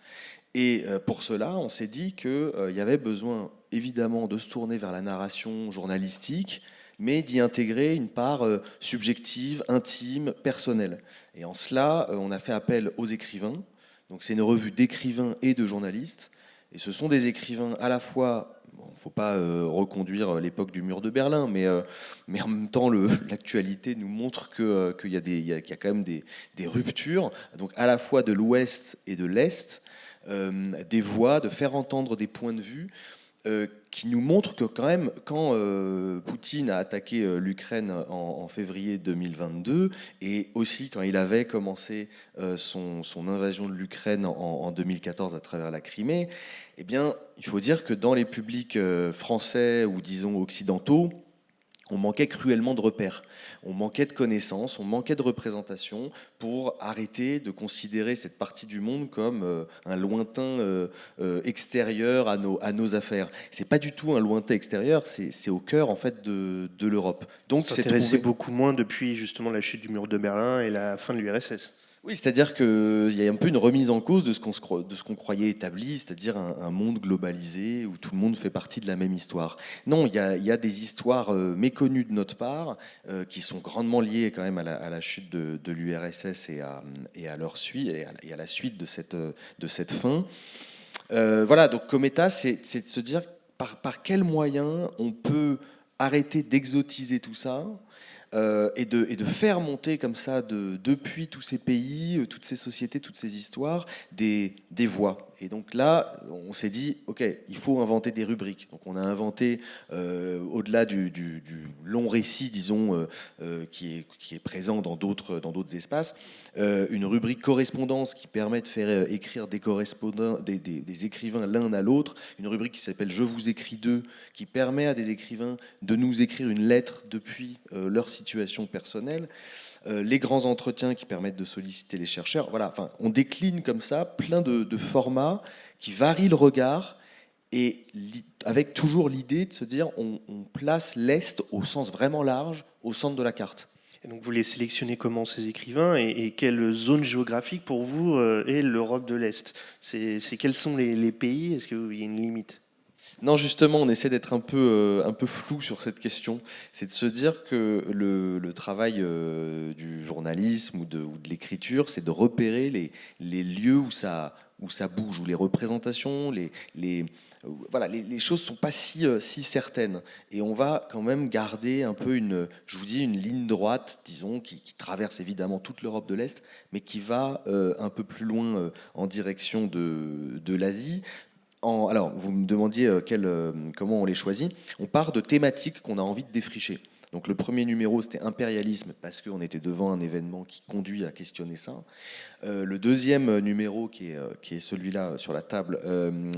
Et pour cela, on s'est dit qu'il y avait besoin évidemment de se tourner vers la narration journalistique, mais d'y intégrer une part subjective, intime, personnelle. Et en cela, on a fait appel aux écrivains. Donc c'est une revue d'écrivains et de journalistes. Et ce sont des écrivains à la fois, il ne faut pas reconduire l'époque du mur de Berlin, mais en même temps, l'actualité nous montre qu'il y a quand même des ruptures, donc à la fois de l'Ouest et de l'Est, des voix, de faire entendre des points de vue qui nous montrent que quand même, quand Poutine a attaqué l'Ukraine en février 2022, et aussi quand il avait commencé son invasion de l'Ukraine en 2014 à travers la Crimée, eh bien, il faut dire que dans les publics français ou disons occidentaux, on manquait cruellement de repères, on manquait de connaissances, on manquait de représentation pour arrêter de considérer cette partie du monde comme un lointain extérieur à nos affaires. C'est pas du tout un lointain extérieur, c'est au cœur en fait de l'Europe. Donc s'intéressait beaucoup moins depuis justement la chute du mur de Berlin et la fin de l'URSS. Oui, c'est-à-dire qu'il y a un peu une remise en cause de ce qu'on croyait établi, c'est-à-dire un monde globalisé où tout le monde fait partie de la même histoire. Non, il y a des histoires méconnues de notre part qui sont grandement liées quand même à la chute de l'URSS et à leur suite et à la suite de cette fin. Voilà, donc Cometa, c'est de se dire par quels moyens on peut arrêter d'exotiser tout ça et de faire monter comme ça depuis tous ces pays, toutes ces sociétés, toutes ces histoires, des voix. Et donc là, on s'est dit, ok, il faut inventer des rubriques. Donc on a inventé, au-delà du long récit, disons, qui est présent dans d'autres espaces, une rubrique correspondance qui permet de faire écrire des correspondants, des écrivains l'un à l'autre, une rubrique qui s'appelle Je vous écris d'eux, qui permet à des écrivains de nous écrire une lettre depuis leur situation personnelle, les grands entretiens qui permettent de solliciter les chercheurs. Voilà, enfin, on décline comme ça plein de formats qui varient le regard et avec toujours l'idée de se dire on place l'Est au sens vraiment large, au centre de la carte. Et donc vous les sélectionnez comment ces écrivains et quelle zone géographique pour vous est l'Europe de l'Est? Quels sont les pays? Est-ce qu'il y a une limite? Non, justement, on essaie d'être un peu flou sur cette question. C'est de se dire que le travail du journalisme ou de l'écriture, c'est de repérer les lieux où ça bouge, où les représentations, voilà, les choses sont pas si certaines. Et on va quand même garder un peu je vous dis, une ligne droite, disons, qui traverse évidemment toute l'Europe de l'Est, mais qui va un peu plus loin en direction de l'Asie. Alors, vous me demandiez comment on les choisit. On part de thématiques qu'on a envie de défricher. Donc le premier numéro, c'était impérialisme, parce qu'on était devant un événement qui conduit à questionner ça. Le deuxième numéro, qui est celui-là sur la table,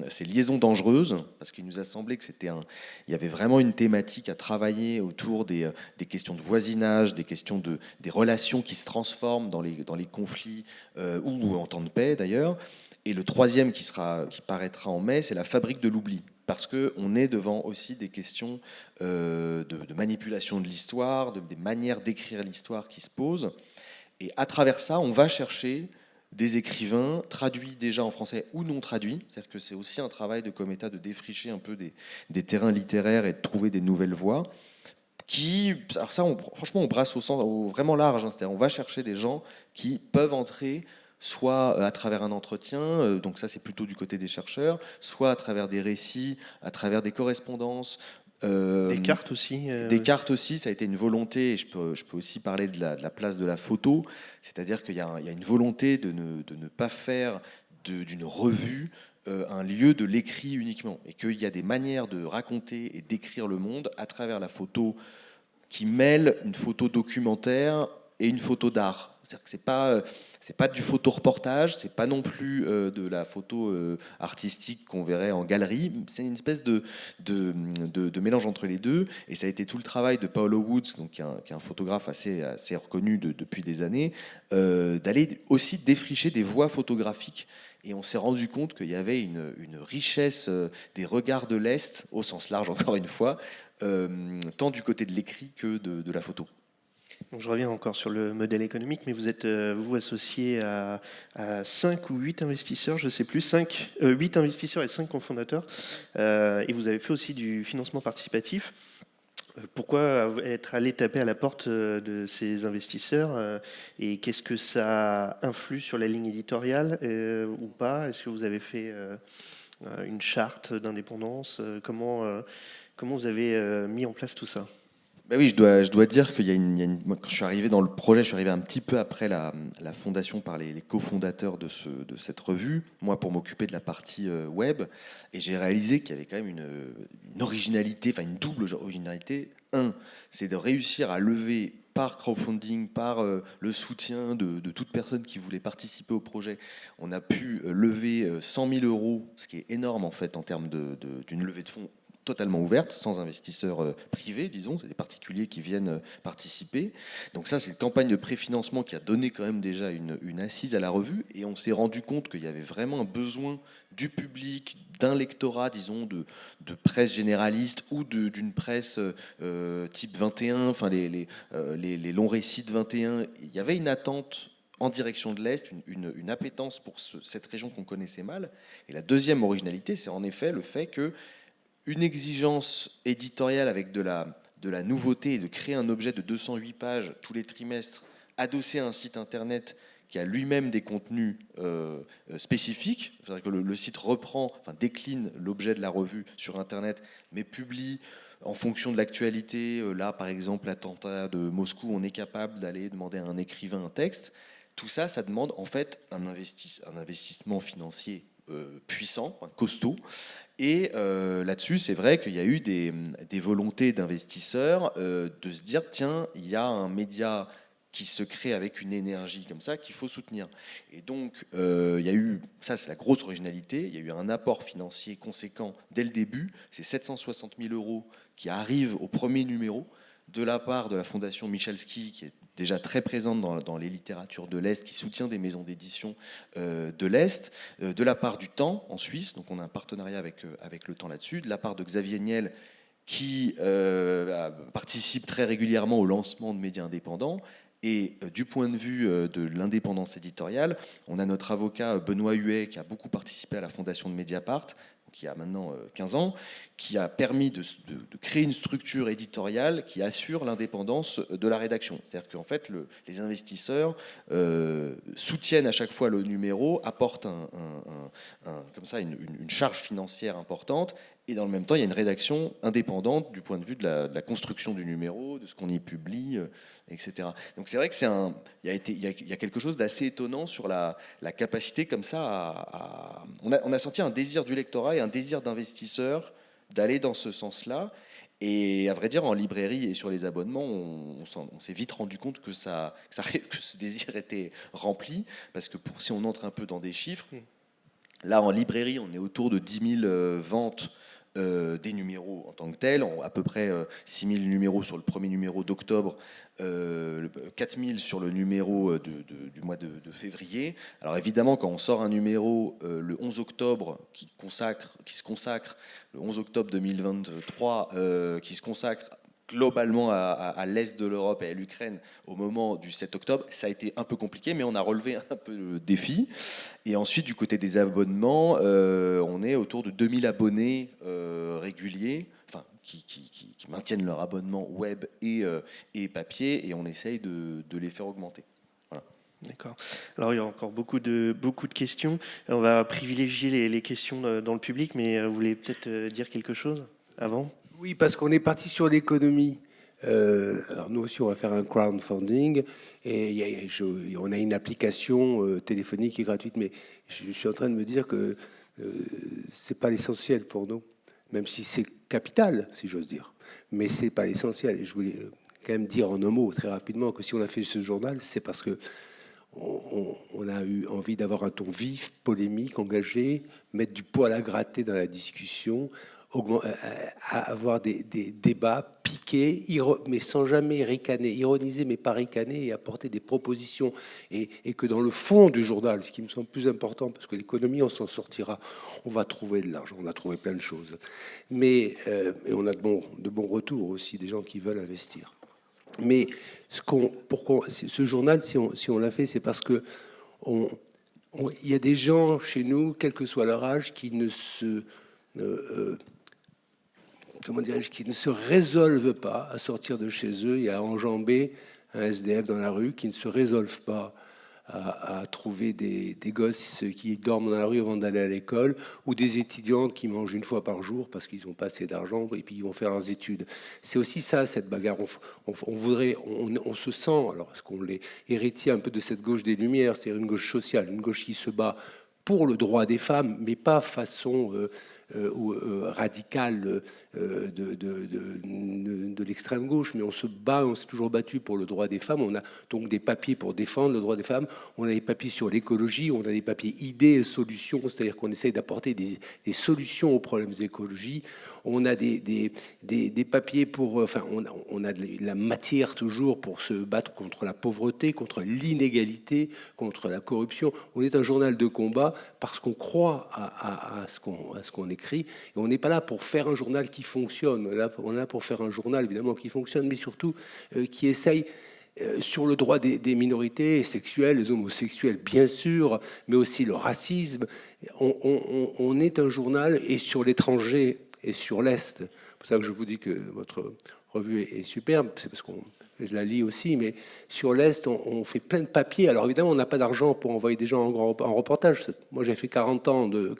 c'est liaison dangereuse, parce qu'il nous a semblé que il y avait vraiment une thématique à travailler autour des questions de voisinage, des relations qui se transforment dans les conflits ou en temps de paix d'ailleurs. Et le troisième qui paraîtra en mai, c'est la fabrique de l'oubli. Parce qu'on est devant aussi des questions de manipulation de l'histoire, des manières d'écrire l'histoire qui se posent. Et à travers ça, on va chercher des écrivains traduits déjà en français ou non traduits. C'est-à-dire que c'est aussi un travail de Cometa de défricher un peu des terrains littéraires et de trouver des nouvelles voies. Alors ça, franchement, on brasse vraiment large. C'est-à-dire on va chercher des gens qui peuvent entrer soit à travers un entretien, donc ça c'est plutôt du côté des chercheurs, soit à travers des récits, à travers des correspondances. Des cartes aussi Des cartes aussi, ça a été une volonté, et je peux aussi parler de la place de la photo, c'est-à-dire qu'il y a une volonté de ne pas faire d'une revue un lieu de l'écrit uniquement, et qu'il y a des manières de raconter et d'écrire le monde à travers la photo qui mêle une photo documentaire et une photo d'art. C'est-à-dire que c'est pas du photoreportage, c'est pas non plus de la photo artistique qu'on verrait en galerie. C'est une espèce de mélange entre les deux. Et ça a été tout le travail de Paolo Woods, donc, qui est un photographe assez reconnu depuis des années, d'aller aussi défricher des voies photographiques. Et on s'est rendu compte qu'il y avait une richesse des regards de l'Est, au sens large encore une fois, tant du côté de l'écrit que de la photo. Donc je reviens encore sur le modèle économique, mais vous êtes vous associé à 5 ou 8 investisseurs, je ne sais plus, 8 investisseurs et 5 cofondateurs, et vous avez fait aussi du financement participatif. Pourquoi être allé taper à la porte de ces investisseurs et qu'est-ce que ça influe sur la ligne éditoriale ou pas? Est-ce que vous avez fait une charte d'indépendance? Comment vous avez mis en place tout ça? Ben oui, je dois dire qu'il y a moi, quand je suis arrivé dans le projet, je suis arrivé un petit peu après la fondation par les cofondateurs de cette revue, moi pour m'occuper de la partie web, et j'ai réalisé qu'il y avait quand même une originalité, enfin une double originalité. Un, c'est de réussir à lever par crowdfunding, par le soutien de toute personne qui voulait participer au projet. On a pu lever 100 000 euros, ce qui est énorme en fait en termes d'une levée de fonds totalement ouverte, sans investisseurs privés, disons, c'est des particuliers qui viennent participer. Donc ça, c'est une campagne de préfinancement qui a donné quand même déjà une assise à la revue, et on s'est rendu compte qu'il y avait vraiment un besoin du public, d'un lectorat, disons, de presse généraliste ou d'une presse type 21, enfin les longs récits de 21. Il y avait une attente en direction de l'Est, une appétence pour cette région qu'on connaissait mal. Et la deuxième originalité, c'est en effet le fait qu'une exigence éditoriale avec de la nouveauté et de créer un objet de 208 pages tous les trimestres, adossé à un site internet qui a lui-même des contenus spécifiques, c'est-à-dire que le site décline l'objet de la revue sur internet, mais publie en fonction de l'actualité. Là, par exemple, l'attentat de Moscou, on est capable d'aller demander à un écrivain un texte. Tout ça, ça demande en fait un investissement financier puissant, costaud. Et là-dessus, c'est vrai qu'il y a eu des volontés d'investisseurs de se dire, tiens, il y a un média qui se crée avec une énergie comme ça qu'il faut soutenir. Et donc, il y a eu, ça c'est la grosse originalité, il y a eu un apport financier conséquent dès le début, c'est 760 000 € qui arrivent au premier numéro de la part de la fondation Michalski, qui est déjà très présente dans les littératures de l'Est, qui soutient des maisons d'édition de l'Est, de la part du Temps en Suisse, donc on a un partenariat avec le Temps là-dessus, de la part de Xavier Niel, qui participe très régulièrement au lancement de médias indépendants. Et du point de vue de l'indépendance éditoriale, on a notre avocat Benoît Huet qui a beaucoup participé à la fondation de Mediapart, qui a maintenant 15 ans, qui a permis de créer une structure éditoriale qui assure l'indépendance de la rédaction. C'est-à-dire qu'en fait, les investisseurs soutiennent à chaque fois le numéro, apportent comme ça une charge financière importante, et dans le même temps, il y a une rédaction indépendante du point de vue de la construction du numéro, de ce qu'on y publie, etc. Donc c'est vrai que il y a quelque chose d'assez étonnant sur la capacité comme ça on a senti un désir du lectorat et un désir d'investisseurs d'aller dans ce sens-là. Et à vrai dire, en librairie et sur les abonnements, on s'est vite rendu compte que ce désir était rempli, parce que si on entre un peu dans des chiffres, là en librairie, on est autour de 10 000 ventes des numéros en tant que tels, à peu près 6 000 numéros sur le premier numéro d'octobre, 4 000 sur le numéro du mois de février. Alors évidemment, quand on sort un numéro le 11 octobre qui se consacre le 11 octobre 2023, qui se consacre globalement à l'est de l'Europe et à l'Ukraine au moment du 7 octobre, ça a été un peu compliqué, mais on a relevé un peu le défi. Et ensuite, du côté des abonnements, on est autour de 2000 abonnés réguliers, enfin, qui maintiennent leur abonnement web et papier, et on essaye de les faire augmenter. Voilà. D'accord. Alors, il y a encore beaucoup de questions. On va privilégier les questions dans le public, mais vous voulez peut-être dire quelque chose avant ? Oui, parce qu'on est parti sur l'économie. Alors nous aussi, on va faire un crowdfunding et on a une application téléphonique qui est gratuite, mais je suis en train de me dire que c'est pas l'essentiel pour nous, même si c'est capital, si j'ose dire. Mais c'est pas l'essentiel. Et je voulais quand même dire en un mot très rapidement que si on a fait ce journal, c'est parce que on a eu envie d'avoir un ton vif, polémique, engagé, mettre du poil à gratter dans la discussion, avoir des débats piqués, mais sans jamais ricaner, ironiser mais pas ricaner, et apporter des propositions, et que dans le fond du journal, ce qui me semble plus important, parce que l'économie, on s'en sortira, on va trouver de l'argent, on a trouvé plein de choses, mais et on a de bons retours aussi, des gens qui veulent investir. Mais pourquoi ce journal, si on l'a fait, c'est parce que il y a des gens chez nous, quel que soit leur âge, qui ne se qui ne se résolvent pas à sortir de chez eux et à enjamber un SDF dans la rue, qui ne se résolvent pas à trouver des gosses qui dorment dans la rue avant d'aller à l'école, ou des étudiants qui mangent une fois par jour parce qu'ils n'ont pas assez d'argent et puis ils vont faire leurs études. C'est aussi ça, cette bagarre. On se sent, alors est-ce qu'on est héritier un peu de cette gauche des Lumières, c'est-à-dire une gauche sociale, une gauche qui se bat pour le droit des femmes, mais pas façon radicale de l'extrême gauche, mais on s'est toujours battu pour le droit des femmes. On a donc des papiers pour défendre le droit des femmes, on a des papiers sur l'écologie, on a des papiers idées et solutions, c'est-à-dire qu'on essaye d'apporter des solutions aux problèmes d'écologie. On a des papiers pour... Enfin, on a de la matière toujours pour se battre contre la pauvreté, contre l'inégalité, contre la corruption. On est un journal de combat parce qu'on croit à ce qu'on écrit. Et on n'est pas là pour faire un journal qui fonctionne. On est là pour faire un journal, évidemment, qui fonctionne, mais surtout qui essaye sur le droit des minorités sexuelles, les homosexuels bien sûr, mais aussi le racisme. On est un journal, et sur l'étranger et sur l'Est. C'est pour ça que je vous dis que votre revue est superbe, c'est parce que je la lis aussi, mais sur l'Est, on fait plein de papiers. Alors évidemment, on n'a pas d'argent pour envoyer des gens en reportage. Moi, j'ai fait 40 ans de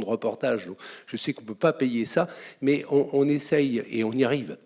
reportage, donc je sais qu'on ne peut pas payer ça, mais on essaye et on y arrive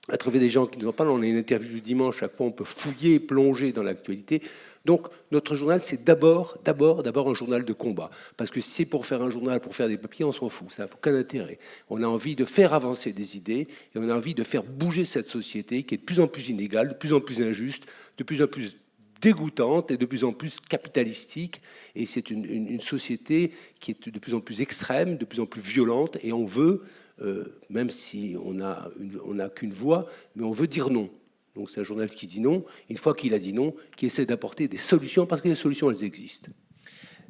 à trouver des gens qui nous en parlent. On a une interview du dimanche, chaque fois on peut fouiller, plonger dans l'actualité. Donc notre journal, c'est d'abord un journal de combat. Parce que si c'est pour faire un journal, pour faire des papiers, on s'en fout, ça n'a aucun intérêt. On a envie de faire avancer des idées, et on a envie de faire bouger cette société qui est de plus en plus inégale, de plus en plus injuste, de plus en plus dégoûtante et de plus en plus capitalistique. Et c'est une société qui est de plus en plus extrême, de plus en plus violente, et on veut... même si on n'a qu'une voix, mais on veut dire non. Donc c'est un journal qui dit non, une fois qu'il a dit non, qui essaie d'apporter des solutions, parce que les solutions, elles existent.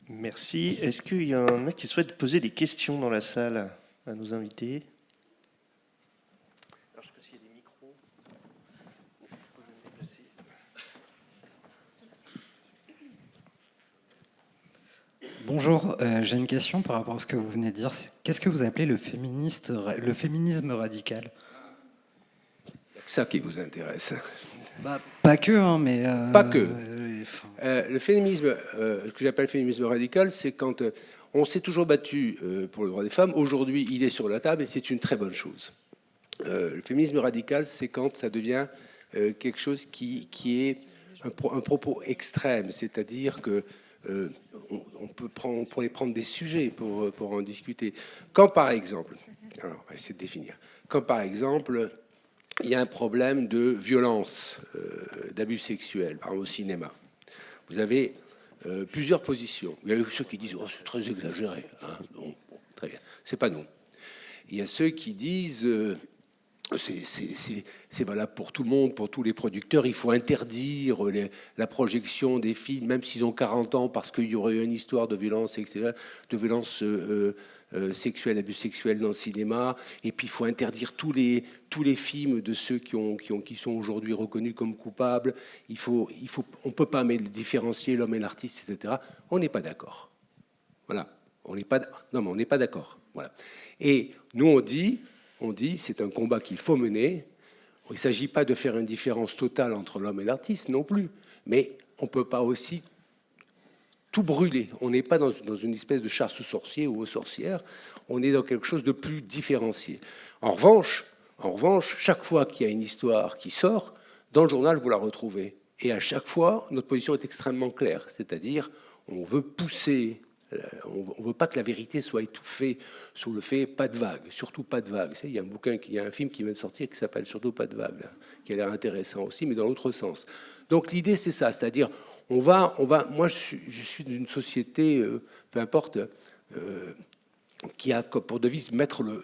Merci. Est-ce qu'il y en a qui souhaitent poser des questions dans la salle à nos invités? Alors, je ne sais pas s'il y a des micros. Je peux me déplacer. Bonjour, j'ai une question par rapport à ce que vous venez de dire. Qu'est-ce que vous appelez le féminisme radical? C'est ça qui vous intéresse. Pas que, hein, mais... Pas que. Le féminisme, ce que j'appelle féminisme radical, c'est quand on s'est toujours battu pour le droit des femmes. Aujourd'hui, il est sur la table et c'est une très bonne chose. Le féminisme radical, c'est quand ça devient quelque chose qui est un propos extrême, c'est-à-dire que on pourrait prendre des sujets pour en discuter. Quand, par exemple, alors on va essayer de définir, quand, par exemple, il y a un problème de violence, d'abus sexuels, par exemple au cinéma, vous avez plusieurs positions. Il y a ceux qui disent « Oh, c'est très exagéré. Hein, bon, très bien. » C'est pas non. Il y a ceux qui disent c'est valable pour tout le monde, pour tous les producteurs. Il faut interdire la projection des films, même s'ils ont 40 ans, parce qu'il y aurait eu une histoire de violence, etc., de violence sexuelle, abus sexuels dans le cinéma. Et puis il faut interdire tous les films de ceux qui sont aujourd'hui reconnus comme coupables. On peut pas différencier l'homme et l'artiste, etc. On n'est pas d'accord. Voilà. On n'est pas d'accord. Voilà. Et nous on dit c'est un combat qu'il faut mener. Il ne s'agit pas de faire une différence totale entre l'homme et l'artiste non plus, mais on ne peut pas aussi tout brûler. On n'est pas dans une espèce de chasse aux sorciers ou aux sorcières, on est dans quelque chose de plus différencié. En revanche, chaque fois qu'il y a une histoire qui sort, dans le journal, vous la retrouvez. Et à chaque fois, notre position est extrêmement claire, c'est-à-dire on veut pousser. On ne veut pas que la vérité soit étouffée sous le fait pas de vague, surtout pas de vague. Il y a un film qui vient de sortir qui s'appelle Surtout pas de vague, là, qui a l'air intéressant aussi, mais dans l'autre sens. Donc l'idée c'est ça, c'est-à-dire on va. Moi je suis d'une société, peu importe, qui a pour devise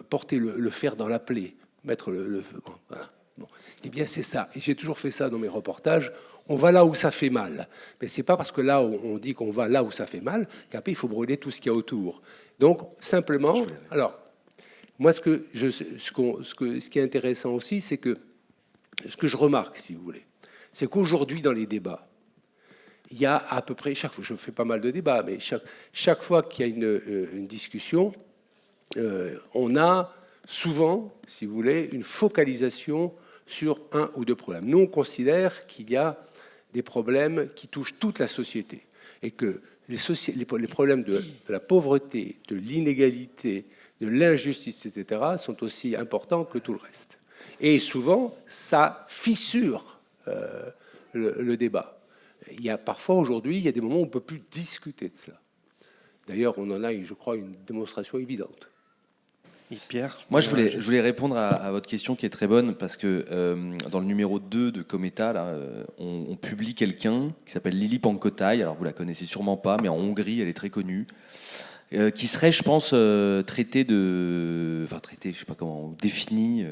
porter le fer dans la plaie, mettre bon, voilà. Bon. Eh bien c'est ça. Et j'ai toujours fait ça dans mes reportages. On va là où ça fait mal. Mais ce n'est pas parce que là, on dit qu'on va là où ça fait mal qu'après, il faut brûler tout ce qu'il y a autour. Donc, simplement... Alors, moi, ce qui est intéressant aussi, c'est que... Ce que je remarque, si vous voulez, c'est qu'aujourd'hui, dans les débats, il y a à peu près... je fais pas mal de débats, mais chaque fois qu'il y a une discussion, on a souvent, si vous voulez, une focalisation sur un ou deux problèmes. Nous, on considère qu'il y a des problèmes qui touchent toute la société et que les problèmes de la pauvreté, de l'inégalité, de l'injustice, etc., sont aussi importants que tout le reste. Et souvent, ça fissure le débat. Il y a parfois, aujourd'hui, il y a des moments où on ne peut plus discuter de cela. D'ailleurs, on en a, je crois, une démonstration évidente. Et Pierre, moi, je voulais répondre à votre question qui est très bonne parce que dans le numéro 2 de Cometa, là, on publie quelqu'un qui s'appelle Lili Pankotai. Alors, vous la connaissez sûrement pas, mais en Hongrie, elle est très connue. Qui serait, je pense, traitée, je sais pas comment, définie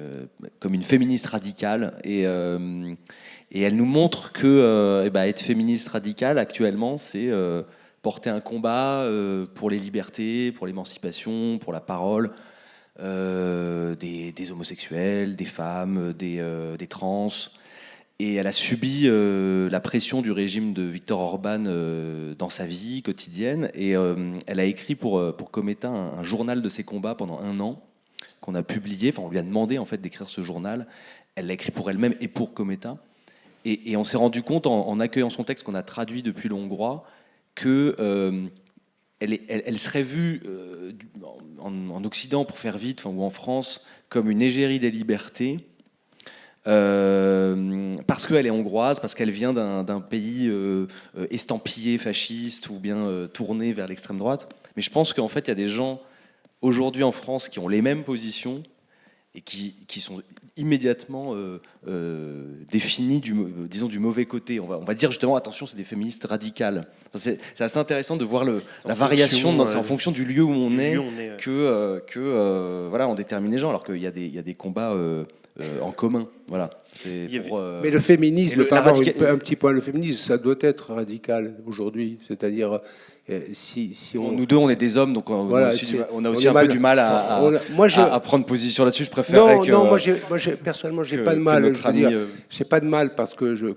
comme une féministe radicale. Et elle nous montre que être féministe radicale, actuellement, c'est porter un combat pour les libertés, pour l'émancipation, pour la parole, des homosexuels, des femmes, des trans. Et elle a subi la pression du régime de Viktor Orban dans sa vie quotidienne. Et elle a écrit pour Cometa un journal de ses combats pendant 1 an, qu'on a publié. Enfin, on lui a demandé en fait d'écrire ce journal. Elle l'a écrit pour elle-même et pour Cometa. Et on s'est rendu compte en accueillant son texte qu'on a traduit depuis le hongrois que elle serait vue en Occident, pour faire vite, ou en France, comme une égérie des libertés. Parce qu'elle est hongroise, parce qu'elle vient d'un pays estampillé fasciste ou bien tourné vers l'extrême droite. Mais je pense qu'en fait, il y a des gens aujourd'hui en France qui ont les mêmes positions et qui sont immédiatement définis du mauvais côté. On va dire justement, attention, c'est des féministes radicales. Enfin, c'est assez intéressant de voir la variation en fonction du lieu où on est, voilà, on détermine les gens, alors qu'il y a des combats en commun. Voilà. Mais le féminisme, un petit point, le féminisme, ça doit être radical aujourd'hui. C'est-à-dire, si on... Nous deux, on est des hommes, donc on a aussi un peu du mal à prendre position là-dessus. Je préfère moi, personnellement, j'ai pas de mal. J'ai pas de mal parce que je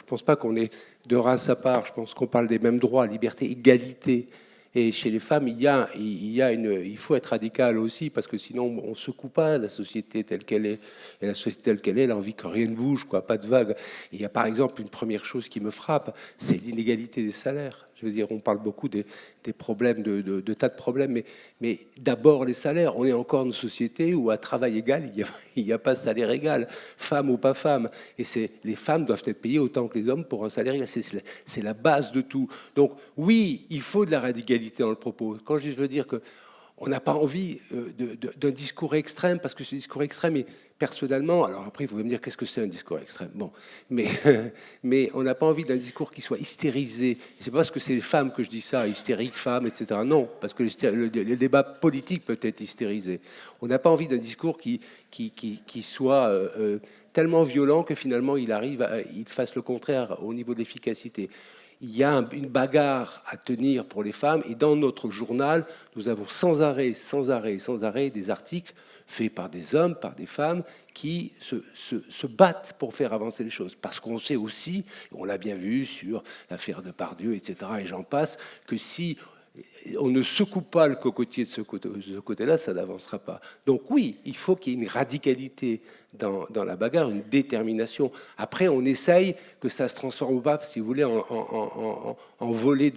pense pas qu'on est de race à part. Je pense qu'on parle des mêmes droits, liberté, égalité. Et chez les femmes, il faut être radical aussi, parce que sinon, on ne secoue pas la société telle qu'elle est. Et la société telle qu'elle est, elle a envie que rien ne bouge, pas de vague. Et il y a par exemple une première chose qui me frappe, c'est l'inégalité des salaires. Je veux dire, on parle beaucoup des problèmes, de tas de problèmes, mais d'abord les salaires. On est encore une société où à travail égal, il n'y a pas salaire égal, femme ou pas femme. Et les femmes doivent être payées autant que les hommes pour un salaire égal. C'est la base de tout. Donc oui, il faut de la radicalité dans le propos. Quand je veux dire que on n'a pas envie d'un discours extrême, parce que ce discours extrême est personnellement... Alors après, vous pouvez me dire, qu'est-ce que c'est un discours extrême? Bon, mais on n'a pas envie d'un discours qui soit hystérisé. C'est pas parce que c'est les femmes que je dis ça, hystérique, femmes, etc. Non, parce que le débat politique peut être hystérisé. On n'a pas envie d'un discours qui soit tellement violent que finalement il fasse le contraire au niveau de l'efficacité. Il y a une bagarre à tenir pour les femmes, et dans notre journal, nous avons sans arrêt des articles faits par des hommes, par des femmes, qui se battent pour faire avancer les choses. Parce qu'on sait aussi, on l'a bien vu sur l'affaire de Pardieu, etc., et j'en passe, que si on ne secoue pas le cocotier de ce côté-là, ça n'avancera pas. Donc oui, il faut qu'il y ait une radicalité dans la bagarre, une détermination. Après, on essaye que ça se transforme pas, si vous voulez, en volée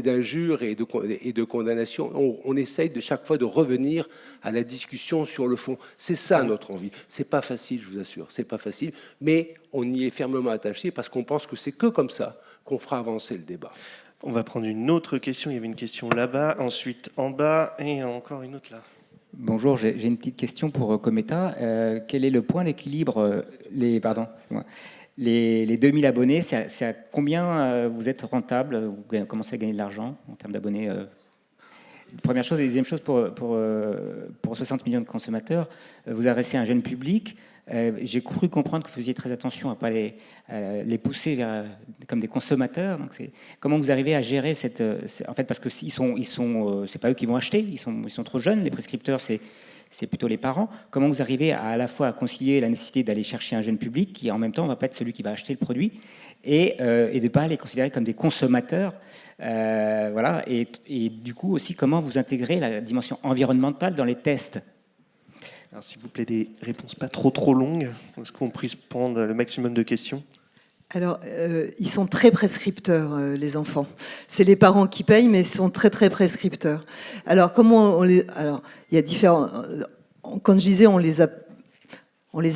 d'injures et de condamnations. On essaye de chaque fois de revenir à la discussion sur le fond. C'est ça notre envie. C'est pas facile, je vous assure, c'est pas facile, mais on y est fermement attaché parce qu'on pense que c'est que comme ça qu'on fera avancer le débat. On va prendre une autre question. Il y avait une question là-bas, ensuite en bas et encore une autre là. Bonjour, j'ai une petite question pour Cometa. Quel est le point d'équilibre les 2000 abonnés, c'est à combien vous êtes rentable? Vous commencez à gagner de l'argent en termes d'abonnés? Première chose. Et deuxième chose, pour 60 millions de consommateurs, vous adressez à un jeune public. J'ai cru comprendre que vous faisiez très attention à ne pas les pousser comme des consommateurs. Donc comment vous arrivez à gérer en fait, parce que c'est pas eux qui vont acheter, ils sont trop jeunes. Les prescripteurs, c'est plutôt les parents. Comment vous arrivez à la fois à concilier la nécessité d'aller chercher un jeune public qui, en même temps, ne va pas être celui qui va acheter le produit et de ne pas les considérer comme des consommateurs, voilà. Et du coup aussi, comment vous intégrez la dimension environnementale dans les tests? Alors, s'il vous plaît, des réponses pas trop longues, est-ce qu'on puisse prendre le maximum de questions? Alors, ils sont très prescripteurs, les enfants. C'est les parents qui payent, mais ils sont très prescripteurs. Alors, comment alors, il y a différents... Quand je disais, on les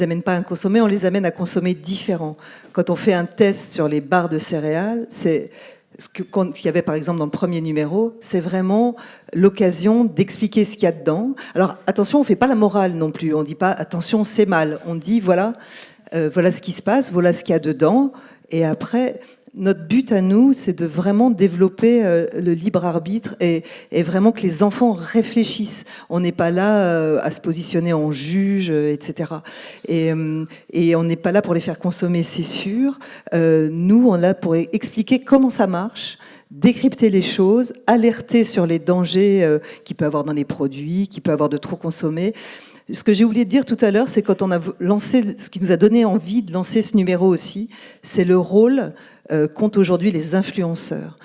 amène pas à consommer, on les amène à consommer différents. Quand on fait un test sur les barres de céréales, c'est... Ce qu'il y avait par exemple dans le premier numéro, c'est vraiment l'occasion d'expliquer ce qu'il y a dedans. Alors attention, on ne fait pas la morale non plus. On ne dit pas attention, c'est mal. On dit voilà ce qui se passe, voilà ce qu'il y a dedans. Et après, notre but à nous, c'est de vraiment développer le libre arbitre et vraiment que les enfants réfléchissent. On n'est pas là à se positionner en juge, etc. Et on n'est pas là pour les faire consommer, c'est sûr. Nous, on est là pour expliquer comment ça marche, décrypter les choses, alerter sur les dangers qu'il peut y avoir dans les produits, qu'il peut y avoir de trop consommer. Ce que j'ai oublié de dire tout à l'heure, c'est quand on a lancé, ce qui nous a donné envie de lancer ce numéro aussi, c'est le rôle qu'ont aujourd'hui les influenceurs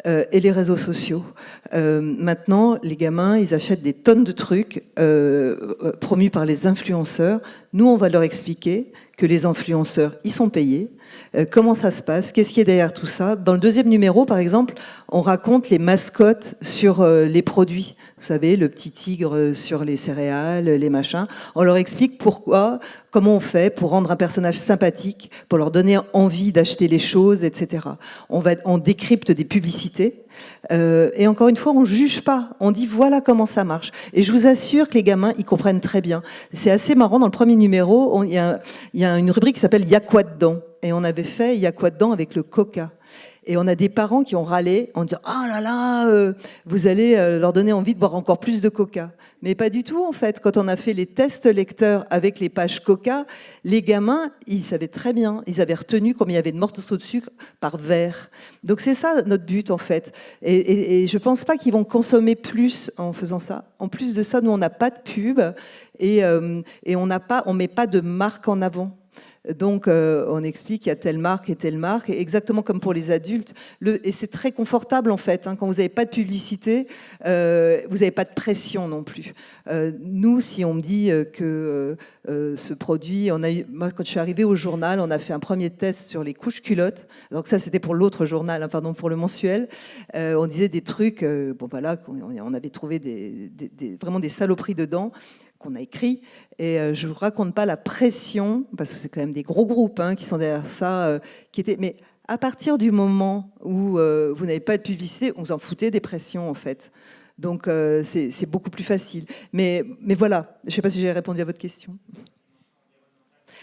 et les réseaux sociaux. Maintenant, les gamins, ils achètent des tonnes de trucs promus par les influenceurs. Nous, on va leur expliquer que les influenceurs, ils sont payés. Comment ça se passe? Qu'est-ce qui est derrière tout ça? Dans le deuxième numéro, par exemple, on raconte les mascottes sur les produits. Vous savez, le petit tigre sur les céréales, les machins. On leur explique pourquoi, comment on fait pour rendre un personnage sympathique, pour leur donner envie d'acheter les choses, etc. On décrypte des publicités. Et encore une fois, on ne juge pas. On dit voilà comment ça marche. Et je vous assure que les gamins, ils comprennent très bien. C'est assez marrant. Dans le premier numéro, il y a une rubrique qui s'appelle « Y'a quoi dedans ?» Et on avait fait « Y'a quoi dedans ?» avec le coca. Et on a des parents qui ont râlé en disant « Ah là là, vous allez leur donner envie de boire encore plus de coca. » Mais pas du tout, en fait. Quand on a fait les tests lecteurs avec les pages coca, les gamins, ils savaient très bien. Ils avaient retenu combien il y avait de morceaux de sucre par verre. Donc c'est ça notre but, en fait. Et je ne pense pas qu'ils vont consommer plus en faisant ça. En plus de ça, nous, on n'a pas de pub et on ne met pas de marque en avant. Donc, on explique qu'il y a telle marque et telle marque, et exactement comme pour les adultes. Et c'est très confortable, en fait. Quand vous n'avez pas de publicité, vous n'avez pas de pression non plus. Nous, si on me dit que ce produit... Moi, quand je suis arrivée au journal, on a fait un premier test sur les couches culottes. Donc ça, c'était pour l'autre journal, pardon, pour le mensuel. On disait des trucs... bon, voilà, on avait trouvé vraiment des saloperies dedans qu'on a écrit, et je ne vous raconte pas la pression, parce que c'est quand même des gros groupes qui sont derrière ça, mais à partir du moment où vous n'avez pas de publicité, on s'en foutait des pressions, en fait. Donc c'est beaucoup plus facile. Mais voilà, je ne sais pas si j'ai répondu à votre question.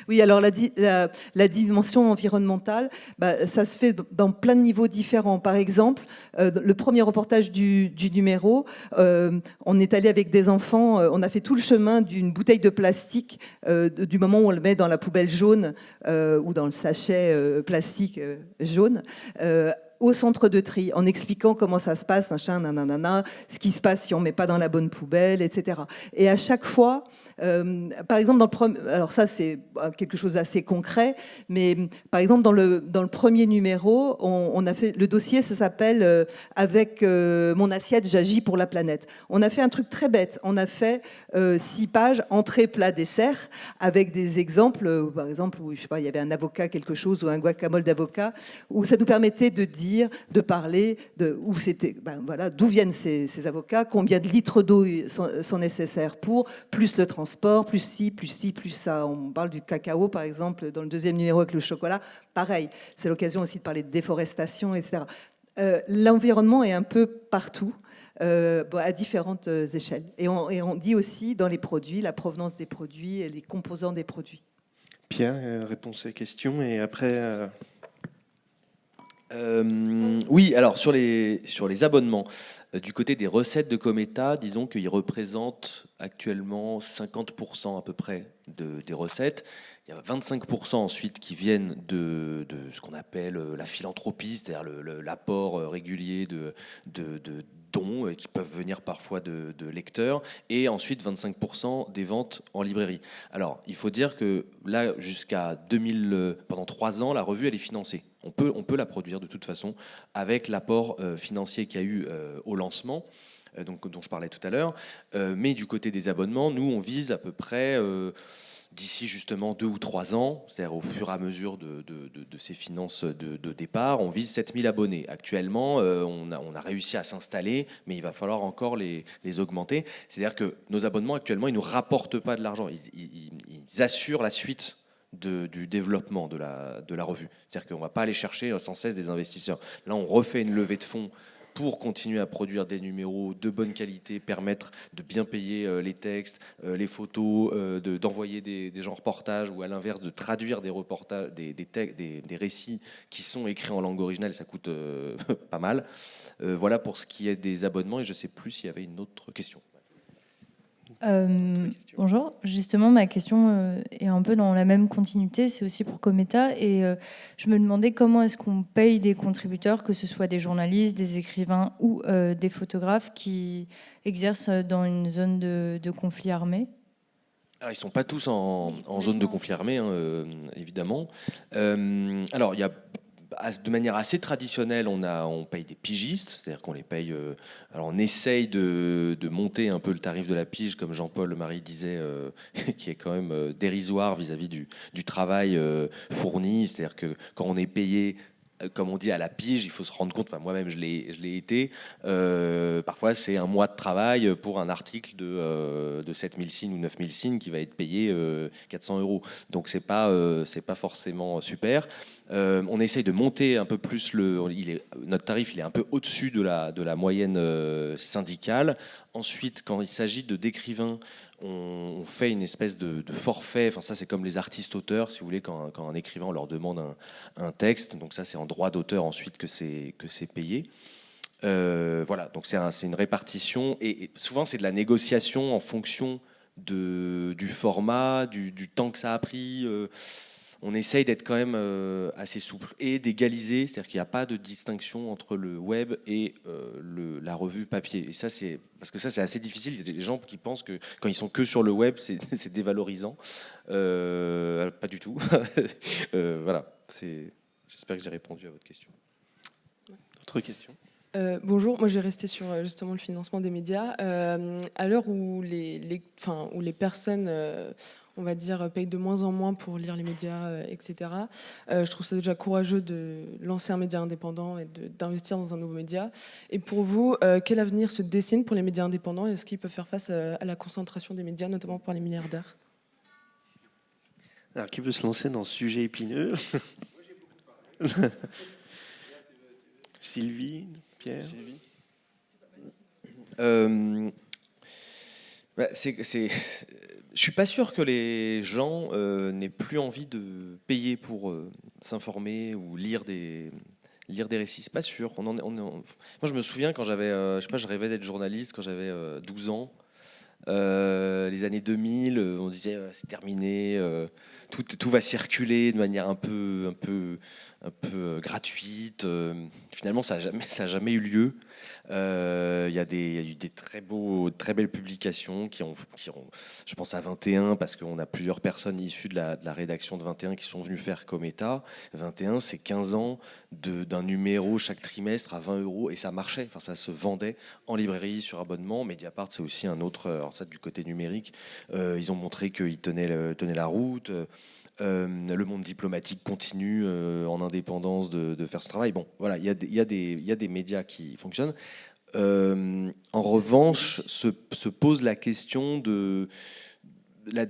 Oui, alors la dimension environnementale, ça se fait dans plein de niveaux différents. Par exemple, le premier reportage du numéro, on est allé avec des enfants, on a fait tout le chemin d'une bouteille de plastique, du moment où on le met dans la poubelle jaune ou dans le sachet plastique jaune, au centre de tri, en expliquant comment ça se passe, machin, nanana, ce qui se passe si on ne met pas dans la bonne poubelle, etc. Et à chaque fois, par exemple, alors ça c'est quelque chose d'assez concret, mais par exemple dans le premier numéro, on a fait le dossier, ça s'appelle Avec mon assiette, j'agis pour la planète. On a fait un truc très bête. On a fait 6 pages entrée, plat, dessert, avec des exemples, par exemple où je sais pas, il y avait un avocat quelque chose ou un guacamole d'avocat, où ça nous permettait de dire, de parler de où c'était, voilà, d'où viennent ces avocats, combien de litres d'eau sont nécessaires pour, plus le transport, plus ci, plus ci, plus ça. On parle du cacao, par exemple, dans le deuxième numéro avec le chocolat. Pareil, c'est l'occasion aussi de parler de déforestation, etc. L'environnement est un peu partout, à différentes échelles. Et on dit aussi dans les produits, la provenance des produits et les composants des produits. Pierre, réponse à ces questions, et après... Oui, alors sur les abonnements, du côté des recettes de Cometa, disons qu'ils représentent actuellement 50% à peu près des recettes. Il y a 25% ensuite qui viennent de ce qu'on appelle la philanthropie, c'est-à-dire l'apport régulier de dons qui peuvent venir parfois de lecteurs, et ensuite 25% des ventes en librairie. Alors, il faut dire que là, jusqu'à pendant 3 ans, la revue, elle est financée. On peut la produire de toute façon avec l'apport financier qu'il y a eu au lancement, dont je parlais tout à l'heure. Mais du côté des abonnements, nous, on vise à peu près... d'ici justement 2 ou 3 ans, c'est-à-dire au fur et à mesure de ces finances de départ, on vise 7000 abonnés. Actuellement, on a réussi à s'installer, mais il va falloir encore les augmenter. C'est-à-dire que nos abonnements, actuellement, ils ne nous rapportent pas de l'argent. Ils assurent la suite du développement de la revue. C'est-à-dire qu'on ne va pas aller chercher sans cesse des investisseurs. Là, on refait une levée de fonds pour continuer à produire des numéros de bonne qualité, permettre de bien payer les textes, les photos, d'envoyer des gens en reportage, ou à l'inverse de traduire des reportages, des récits qui sont écrits en langue originale, ça coûte pas mal. Voilà pour ce qui est des abonnements, et je ne sais plus s'il y avait une autre question. Bonjour, justement ma question est un peu dans la même continuité, c'est aussi pour Cometa, et je me demandais comment est-ce qu'on paye des contributeurs, que ce soit des journalistes, des écrivains ou des photographes qui exercent dans une zone de conflit armé. Alors, ils ne sont pas tous en zone de conflit armé, hein, évidemment. Alors, il y a, de manière assez traditionnelle, on paye des pigistes, c'est-à-dire qu'on les paye. Alors, on essaye de monter un peu le tarif de la pige, comme Jean-Paul Marie disait, qui est quand même dérisoire vis-à-vis du travail fourni. C'est-à-dire que quand on est payé, comme on dit, à la pige, il faut se rendre compte, enfin moi-même je l'ai été, parfois c'est un mois de travail pour un article de 7000 signes ou 9000 signes qui va être payé 400 €. Donc c'est pas forcément super. On essaye de monter un peu plus notre tarif, il est un peu au-dessus de la moyenne syndicale. Ensuite, quand il s'agit d'écrivains, on fait une espèce de forfait. Enfin, ça, c'est comme les artistes-auteurs, si vous voulez, quand un écrivain, on leur demande un texte. Donc ça, c'est en droit d'auteur ensuite que c'est payé. Voilà, donc c'est une répartition. Et souvent, c'est de la négociation en fonction du format, du temps que ça a pris. On essaye d'être quand même assez souple et d'égaliser, c'est-à-dire qu'il n'y a pas de distinction entre le web et la revue papier. Et ça, parce que ça, c'est assez difficile. Il y a des gens qui pensent que quand ils sont que sur le web, c'est dévalorisant. Pas du tout. Voilà. J'espère que j'ai répondu à votre question. D'autres questions ? Bonjour, moi je vais rester sur justement le financement des médias. À l'heure où où les personnes, on va dire, payent de moins en moins pour lire les médias, etc., je trouve ça déjà courageux de lancer un média indépendant et d'investir dans un nouveau média. Et pour vous, quel avenir se dessine pour les médias indépendants? Est-ce qu'ils peuvent faire face à la concentration des médias, notamment par les milliardaires? Alors, qui veut se lancer dans ce sujet épineux? Sylvie, Pierre. Je suis pas sûr que les gens n'aient plus envie de payer pour s'informer ou lire des récits. C'est pas sûr. Moi, je me souviens quand j'avais, je rêvais d'être journaliste quand j'avais 12 ans. Les années 2000, on disait c'est terminé, tout va circuler de manière un peu gratuite. Finalement, ça a jamais eu lieu. Il y a eu des très belles publications qui ont, je pense à 21, parce qu'on a plusieurs personnes issues de la rédaction de 21 qui sont venues faire Cometa. 21, c'est 15 ans d'un numéro chaque trimestre à 20 € et ça marchait. Enfin, ça se vendait en librairie sur abonnement. Mediapart, c'est aussi un autre. Alors ça, du côté numérique, ils ont montré qu'ils tenaient la route. Le monde diplomatique continue en indépendance de faire ce travail. Bon, voilà, il y a des médias qui fonctionnent. En revanche, se pose la question de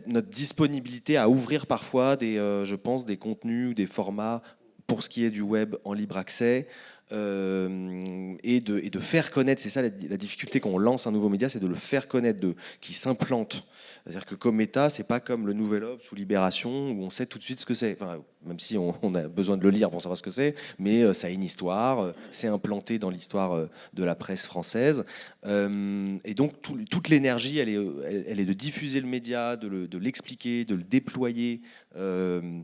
notre disponibilité à ouvrir parfois je pense, des contenus ou des formats pour ce qui est du web en libre accès. Et de faire connaître, c'est ça la difficulté quand on lance un nouveau média, c'est de le faire connaître, qui s'implante. C'est-à-dire que Cometa, c'est pas comme le Nouvel Obs ou Libération où on sait tout de suite ce que c'est. Enfin, même si on a besoin de le lire pour savoir ce que c'est, mais ça a une histoire, c'est implanté dans l'histoire de la presse française. Et donc toute l'énergie, elle est de diffuser le média, de l'expliquer, de le déployer. Tout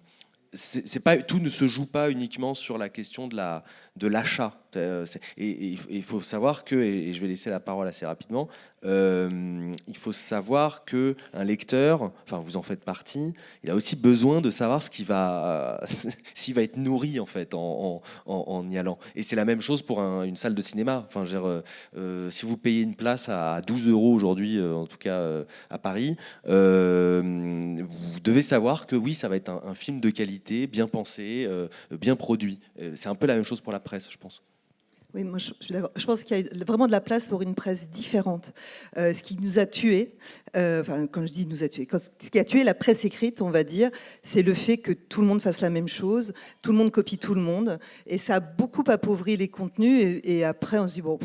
ne se joue pas uniquement sur la question de l'achat. Et il faut savoir que, et je vais laisser la parole assez rapidement, il faut savoir qu'un lecteur, enfin vous en faites partie, il a aussi besoin de savoir s'il va être nourri en fait en y allant. Et c'est la même chose pour une salle de cinéma. Enfin, si vous payez une place à 12 € aujourd'hui, en tout cas à Paris, vous devez savoir que oui, ça va être un film de qualité, bien pensé, bien produit. C'est un peu la même chose pour la presse, je pense. Oui, moi je suis d'accord. Je pense qu'il y a vraiment de la place pour une presse différente. Ce qui nous a tués, quand je dis nous a tués, ce qui a tué la presse écrite, on va dire, c'est le fait que tout le monde fasse la même chose, tout le monde copie tout le monde, et ça a beaucoup appauvri les contenus. Et après, on se dit bon,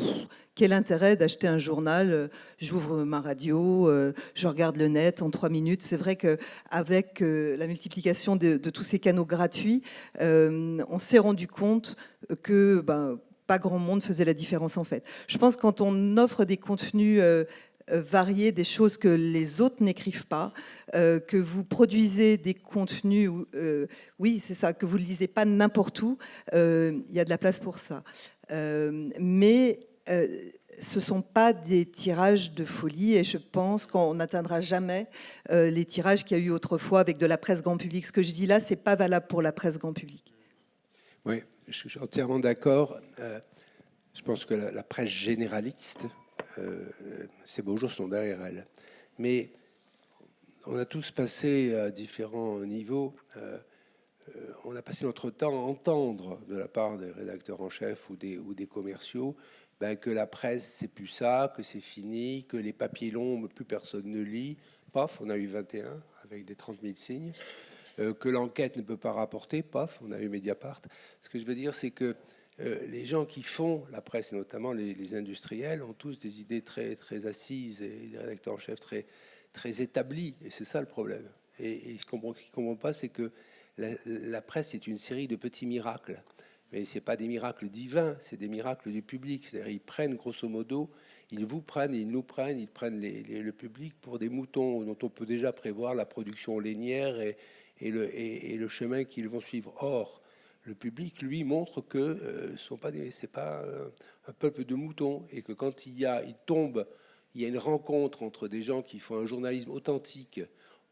quel intérêt d'acheter un journal? J'ouvre ma radio, je regarde le net en 3 minutes. C'est vrai qu'avec la multiplication de tous ces canaux gratuits, on s'est rendu compte que pas grand monde faisait la différence en fait. Je pense que quand on offre des contenus variés, des choses que les autres n'écrivent pas, que vous produisez des contenus, oui c'est ça, que vous ne lisez pas n'importe où, il y a de la place pour ça. Mais ce ne sont pas des tirages de folie et je pense qu'on n'atteindra jamais les tirages qu'il y a eu autrefois avec de la presse grand public. Ce que je dis là, ce n'est pas valable pour la presse grand public. Oui, je suis entièrement d'accord. Je pense que la presse généraliste, ces beaux jours sont derrière elle. Mais on a tous passé à différents niveaux. On a passé notre temps à entendre de la part des rédacteurs en chef ou des commerciaux que la presse, c'est plus ça, que c'est fini, que les papiers longs, plus personne ne lit. Paf, on a eu 21 avec des 30 000 signes. Que l'enquête ne peut pas rapporter, paf, on a eu Mediapart. Ce que je veux dire, c'est que les gens qui font la presse, et notamment les industriels, ont tous des idées très, très assises et des rédacteurs en chef très, très établis. Et c'est ça le problème. Et ce qu'ils ne comprennent pas, c'est que la presse est une série de petits miracles. Mais ce n'est pas des miracles divins, c'est des miracles du public. C'est-à-dire ils prennent, grosso modo, ils vous prennent, ils nous prennent, ils prennent le public pour des moutons dont on peut déjà prévoir la production lainière et le chemin qu'ils vont suivre. Or, le public, lui, montre que c'est pas un peuple de moutons et que quand il y a une rencontre entre des gens qui font un journalisme authentique.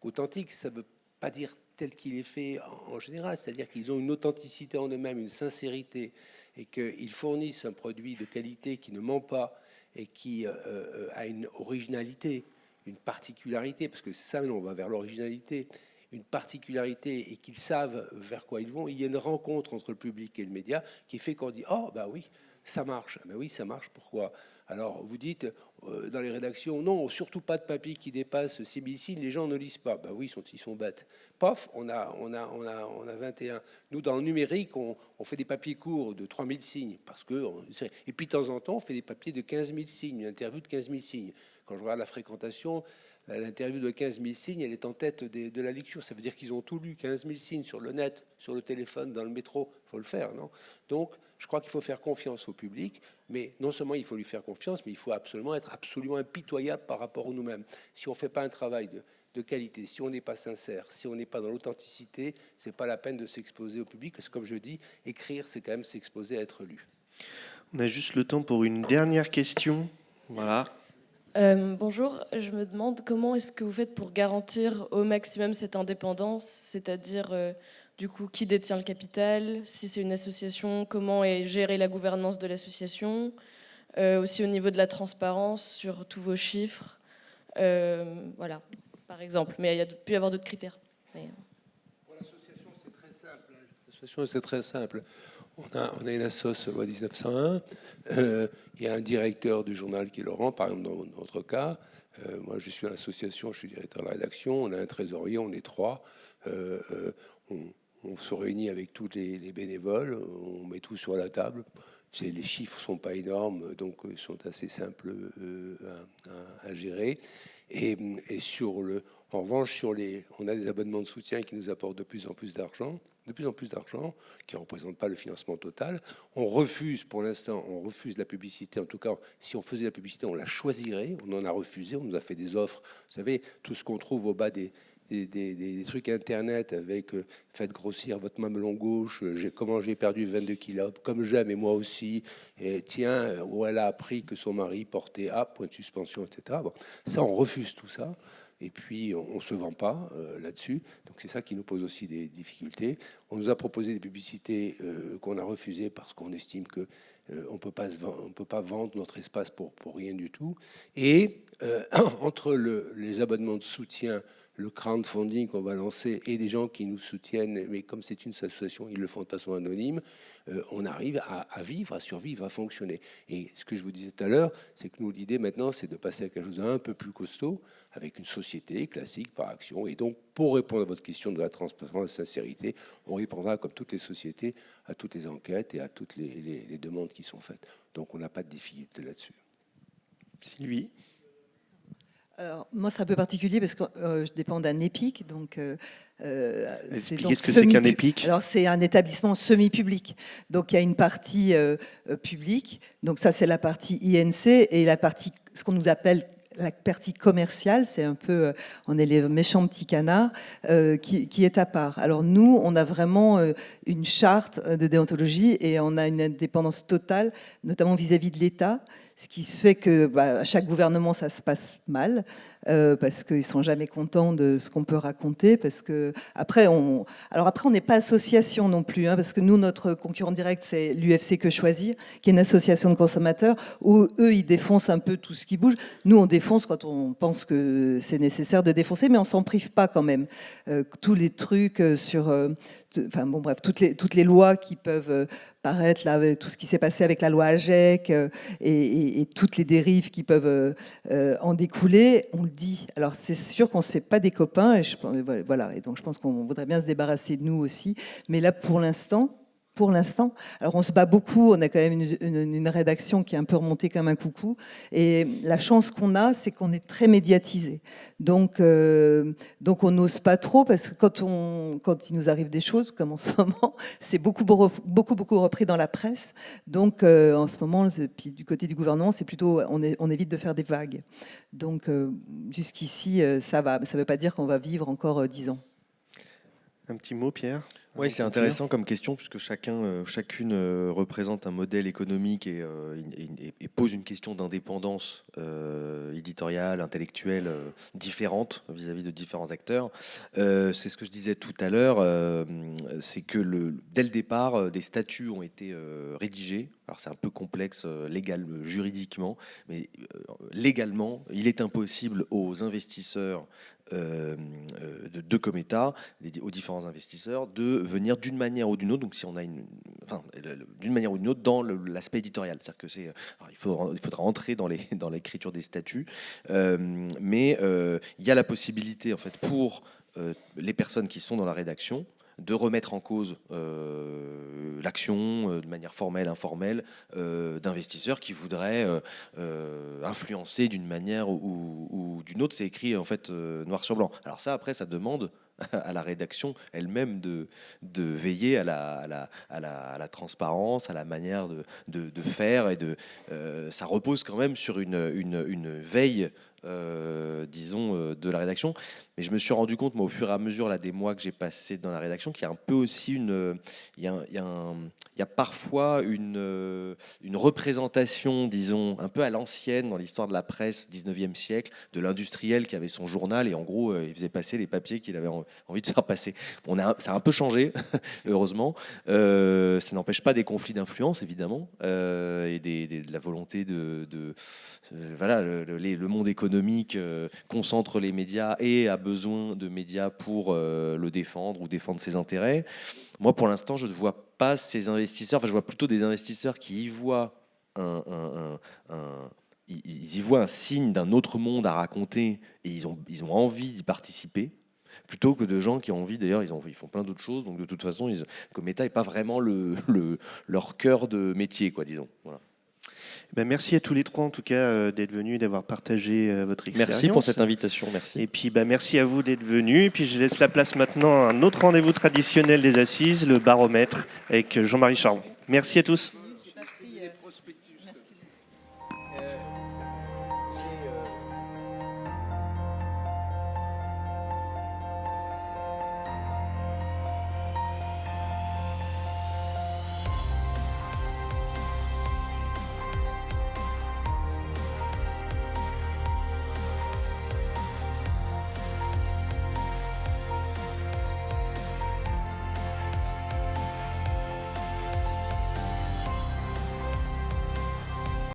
Authentique, ça ne veut pas dire tel qu'il est fait en général, c'est-à-dire qu'ils ont une authenticité en eux-mêmes, une sincérité, et qu'ils fournissent un produit de qualité qui ne ment pas et qui a une originalité, une particularité, parce que c'est ça, on va vers l'originalité, une particularité, et qu'ils savent vers quoi ils vont. Il y a une rencontre entre le public et le média qui fait qu'on dit « Oh, bah oui, ça marche. » Ben oui, ça marche, pourquoi ? Alors, vous dites, dans les rédactions, non, surtout pas de papier qui dépasse 6000 signes, les gens ne lisent pas. Ben oui, ils sont bêtes. Paf, on a 21. Nous, dans le numérique, on fait des papiers courts de 3000 signes. Et puis, de temps en temps, on fait des papiers de 15 000 signes, une interview de 15 000 signes. Quand je regarde la fréquentation, l'interview de 15 000 signes, elle est en tête de la lecture. Ça veut dire qu'ils ont tout lu, 15 000 signes sur le net, sur le téléphone, dans le métro. Il faut le faire, non ? Donc, je crois qu'il faut faire confiance au public, mais non seulement il faut lui faire confiance, mais il faut absolument être absolument impitoyable par rapport à nous-mêmes. Si on ne fait pas un travail de qualité, si on n'est pas sincère, si on n'est pas dans l'authenticité, c'est pas la peine de s'exposer au public, parce que comme je dis, écrire, c'est quand même s'exposer à être lu. On a juste le temps pour une dernière question. Voilà. Bonjour, je me demande comment est-ce que vous faites pour garantir au maximum cette indépendance, c'est-à-dire du coup qui détient le capital, si c'est une association, comment est gérée la gouvernance de l'association, aussi au niveau de la transparence sur tous vos chiffres, voilà, par exemple. Mais il peut y avoir d'autres critères. Pour l'association, c'est très simple. L'association, c'est très simple. On a une assoce loi 1901. Il y a un directeur du journal qui est Laurent, par exemple dans notre cas. Moi, je suis à l'association, je suis directeur de la rédaction. On a un trésorier, on est 3. On se réunit avec tous les bénévoles. On met tout sur la table. Les chiffres sont pas énormes, donc ils sont assez simples à gérer. Et en revanche, on a des abonnements de soutien qui nous apportent de plus en plus d'argent, qui ne représentent pas le financement total. On refuse, pour l'instant, la publicité. En tout cas, si on faisait la publicité, on la choisirait. On en a refusé, on nous a fait des offres. Vous savez, tout ce qu'on trouve au bas des trucs internet avec faites grossir votre mamelon gauche, comment j'ai perdu 22 kilos, comme j'aime et moi aussi, et tiens, où elle a appris que son mari portait point de suspension, etc. Bon, ça, on refuse tout ça. Et puis, on ne se vend pas là-dessus. Donc, c'est ça qui nous pose aussi des difficultés. On nous a proposé des publicités qu'on a refusées parce qu'on estime que on ne peut pas vendre notre espace pour rien du tout. Et entre les abonnements de soutien, le crowdfunding qu'on va lancer et des gens qui nous soutiennent, mais comme c'est une association, ils le font de façon anonyme, on arrive à vivre, à survivre, à fonctionner. Et ce que je vous disais tout à l'heure, c'est que nous, l'idée maintenant, c'est de passer à quelque chose d'un peu plus costaud, avec une société classique par action. Et donc, pour répondre à votre question de la transparence, de la sincérité, on répondra, comme toutes les sociétés, à toutes les enquêtes et à toutes les demandes qui sont faites. Donc, on n'a pas de difficulté là-dessus. Sylvie ? Alors, moi, c'est un peu particulier parce que je dépends d'un EPIC. Donc, expliquez ce que c'est qu'un EPIC. Alors, c'est un établissement semi-public. Donc, il y a une partie publique. Donc, ça, c'est la partie INC et la partie, ce qu'on nous appelle la partie commerciale, c'est un peu, on est les méchants petits canards, qui est à part. Alors nous, on a vraiment une charte de déontologie et on a une indépendance totale, notamment vis-à-vis de l'État, ce qui se fait que à chaque gouvernement, ça se passe mal, parce qu'ils ne sont jamais contents de ce qu'on peut raconter, parce que après, on n'est pas association non plus, hein, parce que nous, notre concurrent direct, c'est l'UFC Que Choisir, qui est une association de consommateurs, où eux, ils défoncent un peu tout ce qui bouge. Nous, on défonce quand on pense que c'est nécessaire de défoncer, mais on s'en prive pas quand même. Tous les trucs sur... Enfin bon, bref, toutes les lois qui peuvent paraître, là, avec tout ce qui s'est passé avec la loi AGEC et toutes les dérives qui peuvent en découler, on le dit. Alors c'est sûr qu'on ne se fait pas des copains, voilà, et donc je pense qu'on voudrait bien se débarrasser de nous aussi, mais là pour l'instant, alors on se bat beaucoup, on a quand même une rédaction qui est un peu remontée comme un coucou, et la chance qu'on a, c'est qu'on est très médiatisé. Donc on n'ose pas trop, parce que quand il nous arrive des choses, comme en ce moment, c'est beaucoup repris dans la presse. Donc en ce moment, puis du côté du gouvernement, c'est plutôt, on évite de faire des vagues. Donc jusqu'ici, ça va. Ça ne veut pas dire qu'on va vivre encore 10 ans. Un petit mot, Pierre? Oui, c'est intéressant comme question, puisque chacune représente un modèle économique et pose une question d'indépendance éditoriale, intellectuelle, différente vis-à-vis de différents acteurs. C'est ce que je disais tout à l'heure, c'est que dès le départ, des statuts ont été rédigés. Alors c'est un peu complexe juridiquement, mais légalement, il est impossible aux investisseurs de Cometa, aux différents investisseurs, de venir d'une manière ou d'une autre. Donc, si on a d'une manière ou d'une autre dans l'aspect éditorial, c'est-à-dire que il faudra entrer dans l'écriture des statuts, mais il y a la possibilité, en fait, pour les personnes qui sont dans la rédaction, de remettre en cause l'action de manière formelle, informelle, d'investisseurs qui voudraient influencer d'une manière ou d'une autre. C'est écrit en fait noir sur blanc. Alors ça, après, ça demande à la rédaction elle-même de veiller à la transparence, à la manière de faire, et ça repose quand même sur une veille, disons, de la rédaction. Mais je me suis rendu compte, moi, au fur et à mesure là, des mois que j'ai passé dans la rédaction, qu'il y a un peu aussi il y a parfois une représentation, disons, un peu à l'ancienne dans l'histoire de la presse, 19e siècle, de l'industriel qui avait son journal et en gros, il faisait passer les papiers qu'il avait envie de faire passer. Ça a un peu changé, heureusement. Ça n'empêche pas des conflits d'influence, évidemment, et de la volonté voilà, le monde économique concentre les médias et a besoin de médias pour le défendre ou défendre ses intérêts. Moi, pour l'instant, je ne vois pas ces investisseurs. Enfin, je vois plutôt des investisseurs qui y voient ils y voient un signe d'un autre monde à raconter et ils ont envie d'y participer, plutôt que de gens qui ont envie, d'ailleurs, ils font plein d'autres choses. Donc, de toute façon, Cometa n'est pas vraiment leur cœur de métier, quoi, disons. Voilà. Ben, merci à tous les trois, en tout cas, d'être venus et d'avoir partagé votre expérience. Merci pour cette invitation, merci. Et puis, merci à vous d'être venus. Et puis, je laisse la place maintenant à un autre rendez-vous traditionnel des Assises, le baromètre, avec Jean-Marie Charon. Merci à tous.